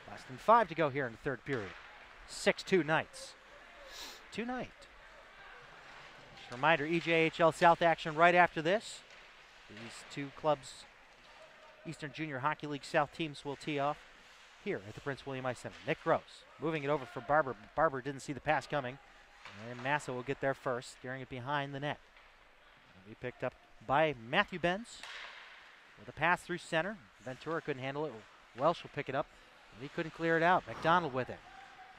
A: Less than 5 to go here in the third period. 6-2 Knights. Tonight. Just a reminder, EJHL South action right after this. These 2 clubs, Eastern Junior Hockey League South teams, will tee off here at the Prince William Ice Center. Nick Gross moving it over for Barber. Barber didn't see the pass coming. And Massa will get there first, steering it behind the net. It'll be picked up by Matthew Benz with a pass through center. Ventura couldn't handle it. Welsh will pick it up, but he couldn't clear it out. McDonald with it.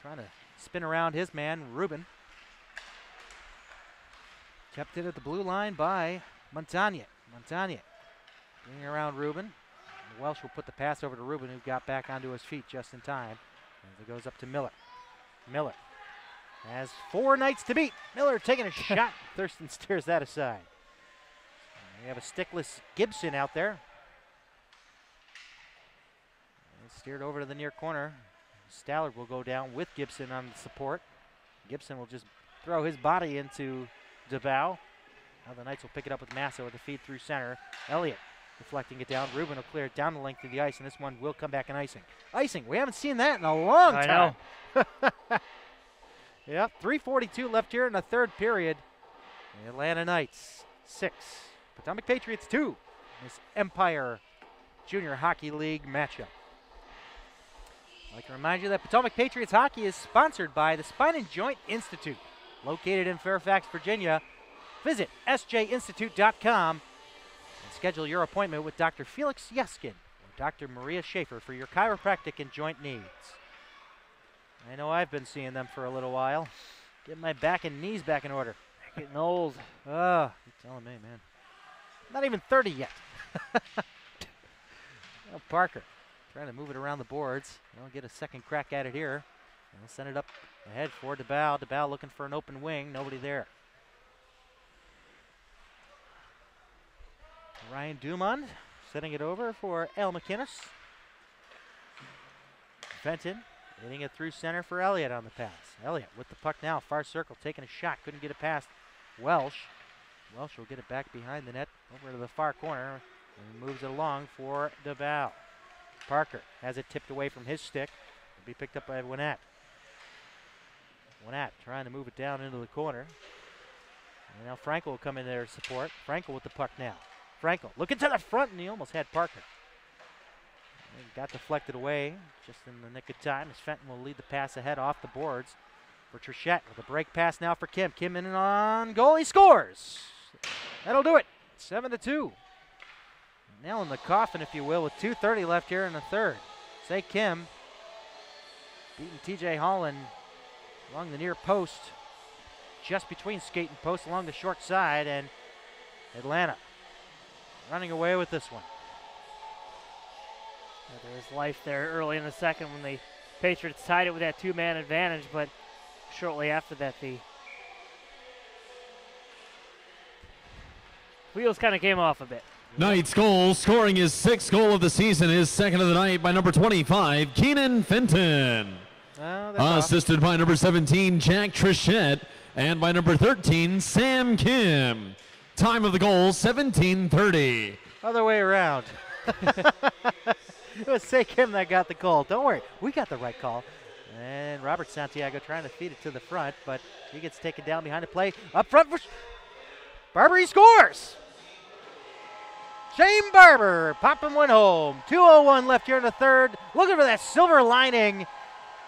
A: Trying to spin around his man, Rubin. Kept it at the blue line by Montagne. Montagne bringing around Rubin. Welsh will put the pass over to Rubin, who got back onto his feet just in time. As it goes up to Miller. Miller has 4 Knights to beat. Miller taking a shot. Thurston steers that aside. We have a stickless Gibson out there. And steered over to the near corner. Stallard will go down with Gibson on the support. Gibson will just throw his body into DeBow. Now the Knights will pick it up with Massa with a feed through center. Elliott deflecting it down. Rubin will clear it down the length of the ice, and this one will come back in icing. Icing, we haven't seen that in a long time.
B: I know.
A: Yep, 3:42 left here in the third period. The Atlanta Knights 6, Potomac Patriots 2. This Empire Junior Hockey League matchup. I'd like to remind you that Potomac Patriots hockey is sponsored by the Spine and Joint Institute, located in Fairfax, Virginia. Visit sjinstitute.com and schedule your appointment with Dr. Felix Yeskin or Dr. Maria Schaefer for your chiropractic and joint needs. I know I've been seeing them for a little while. Get my back and knees back in order.
B: Getting old.
A: You're telling me, man. Not even 30 yet. Now Parker trying to move it around the boards. They'll get a second crack at it here. They'll send it up ahead for DeBow. DeBow looking for an open wing. Nobody there. Ryan Dumond setting it over for Al McInnes. Fenton hitting it through center for Elliott on the pass. Elliott with the puck now, far circle, taking a shot. Couldn't get it past Welsh. Welsh will get it back behind the net over to the far corner and moves it along for DeBow. Parker has it tipped away from his stick. It'll be picked up by Winnett. Winnett trying to move it down into the corner. And now Frankel will come in there to support. Frankel with the puck now. Frankel looking to the front, and he almost had Parker. And got deflected away just in the nick of time as Fenton will lead the pass ahead off the boards for Trichette with a break pass now for Kim. Kim in and on goal. He scores. That'll do it. 7-2. Nail in the coffin, if you will, with 2:30 left here in the third. Say Kim beating TJ Holland along the near post, just between skate and post along the short side, and Atlanta running away with this one.
B: There was life there early in the second when the Patriots tied it with that two-man advantage, but shortly after that, the wheels kind of came off a bit.
C: Knight's goal, scoring his 6th goal of the season, his second of the night by number 25, Keenan Fenton. Assisted by number 17, Jack Trichette, and by number 13, Sam Kim. Time of the goal, 17:30.
A: Other way around. It was Say Kim that got the call. Don't worry, we got the right call. And Robert Santiago trying to feed it to the front, but he gets taken down behind the play. Up front for Barber, he scores! Shane Barber popping one home. 2:01 left here in the third. Looking for that silver lining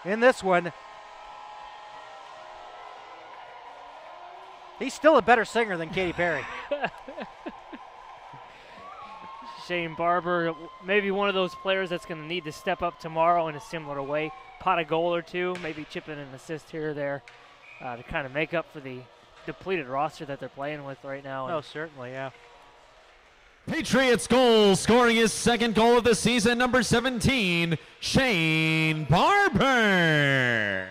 A: in this one. He's still a better singer than Katy Perry.
B: Shane Barber, maybe one of those players that's going to need to step up tomorrow in a similar way. Pot a goal or two, maybe chip in an assist here or there to kind of make up for the depleted roster that they're playing with right now.
A: Oh, certainly, yeah.
C: Patriots goal, scoring his 2nd goal of the season, number 17, Shane Barber.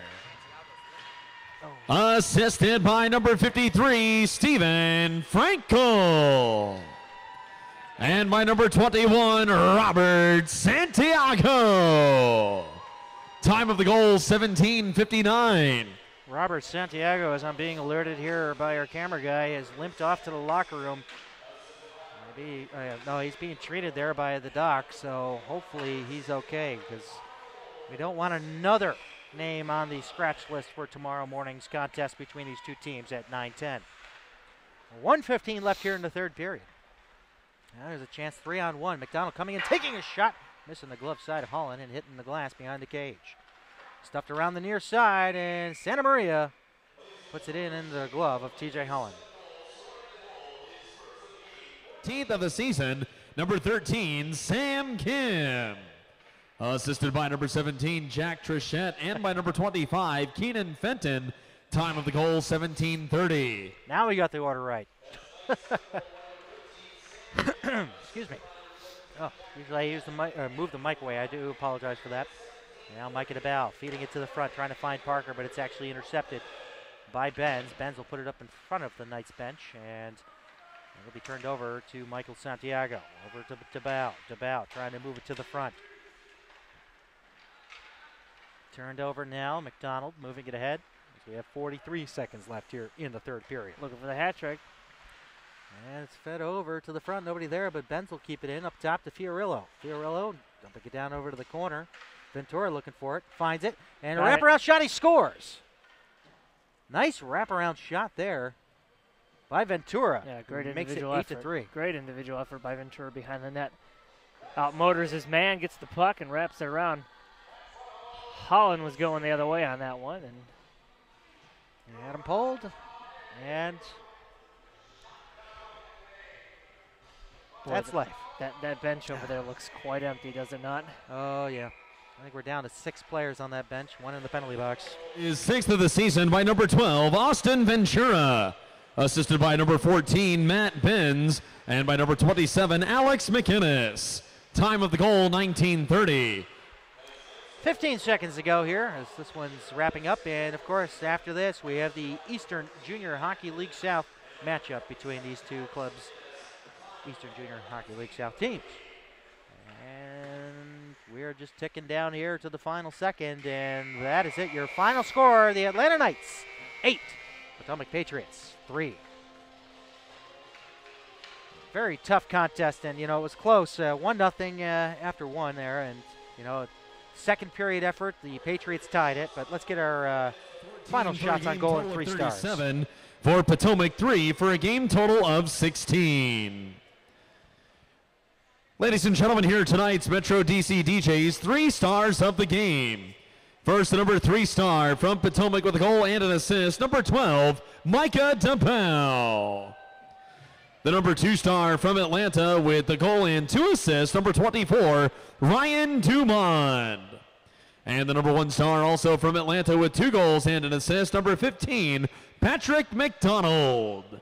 C: Assisted by number 53, Steven Frankel. And by number 21, Robert Santiago. Time of the goal, 17:59.
A: Robert Santiago, as I'm being alerted here by our camera guy, has limped off to the locker room. Maybe, no, he's being treated there by the doc, so hopefully he's okay, because we don't want another name on the scratch list for tomorrow morning's contest between these two teams at 9:10. 1:15 left here in the third period. Now there's a chance, 3-on-1. McDonald coming in, taking a shot, missing the glove side of Holland and hitting the glass behind the cage. Stuffed around the near side, and Santa Maria puts it in the glove of TJ Holland.
C: 18th of the season, number 13, Sam Kim. Assisted by number 17, Jack Trichette, and by number 25, Keenan Fenton. Time of the goal, 17:30.
A: Now we got the order right. Excuse me. Oh, usually I use the mic, or move the mic away. I do apologize for that. Now Mike at about, feeding it to the front, trying to find Parker, but it's actually intercepted by Benz. Benz will put it up in front of the Knights bench, and it'll be turned over to Michael Santiago. Over to DeBow. DeBow trying to move it to the front. Turned over now. McDonald moving it ahead. We have 43 seconds left here in the third period.
B: Looking for the hat trick.
A: And it's fed over to the front. Nobody there, but Benz will keep it in up top to Fiorillo. Fiorillo dumping it down over to the corner. Ventura looking for it. Finds it. And a wraparound shot. He scores. Nice wraparound shot there by Ventura.
B: Yeah, great
A: makes it
B: individual effort.
A: 8-3.
B: Great individual effort by Ventura behind the net. Outmotors his man, gets the puck, and wraps it around. Holland was going the other way on that one. And
A: had him pulled. And that's life.
B: That bench over there looks quite empty, does it not?
A: Oh, yeah. I think we're down to 6 players on that bench, 1 in the penalty box.
C: Is 6th of the season by number 12, Austin Ventura. Assisted by number 14, Matt Benz, and by number 27, Alex McInnes. Time of the goal, 19:30.
A: 15 seconds to go here as this one's wrapping up. And, of course, after this, we have the Eastern Junior Hockey League South matchup between these two clubs, Eastern Junior Hockey League South teams. And we're just ticking down here to the final second, and that is it. Your final score, the Atlanta Knights, 8. Potomac Patriots, 3. Very tough contest, and, you know, it was close. 1-0 after one there, and, you know, second period effort, the Patriots tied it, but let's get our final shots on goal in 3 stars.
C: 37 for Potomac, 3 for a game total of 16. Ladies and gentlemen, here tonight's Metro DC DJs, 3 stars of the game. First, the number 3 star from Potomac with a goal and an assist, number 12, Micah DePau. The number 2 star from Atlanta with the goal and 2 assists, number 24, Ryan Dumond. And the number 1 star also from Atlanta with 2 goals and an assist, number 15, Patrick McDonald.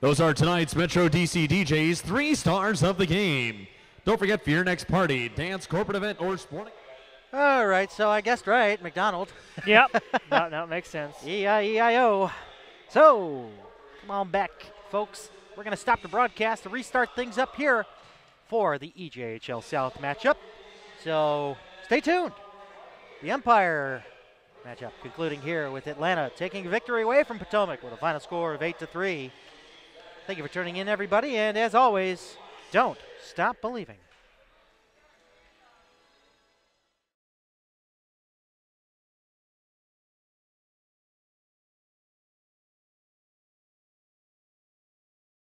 C: Those are tonight's Metro DC DJs, 3 stars of the game. Don't forget, for your next party, dance, corporate event, or sporting.
A: All right, so I guessed right, McDonald.
B: Yep, that makes sense.
A: E-I-E-I-O. So, come on back, folks. We're going to stop the broadcast to restart things up here for the EJHL South matchup. So, stay tuned. The Empire matchup concluding here with Atlanta taking victory away from Potomac with a final score of 8-3. Thank you for tuning in, everybody, and as always, don't stop believing.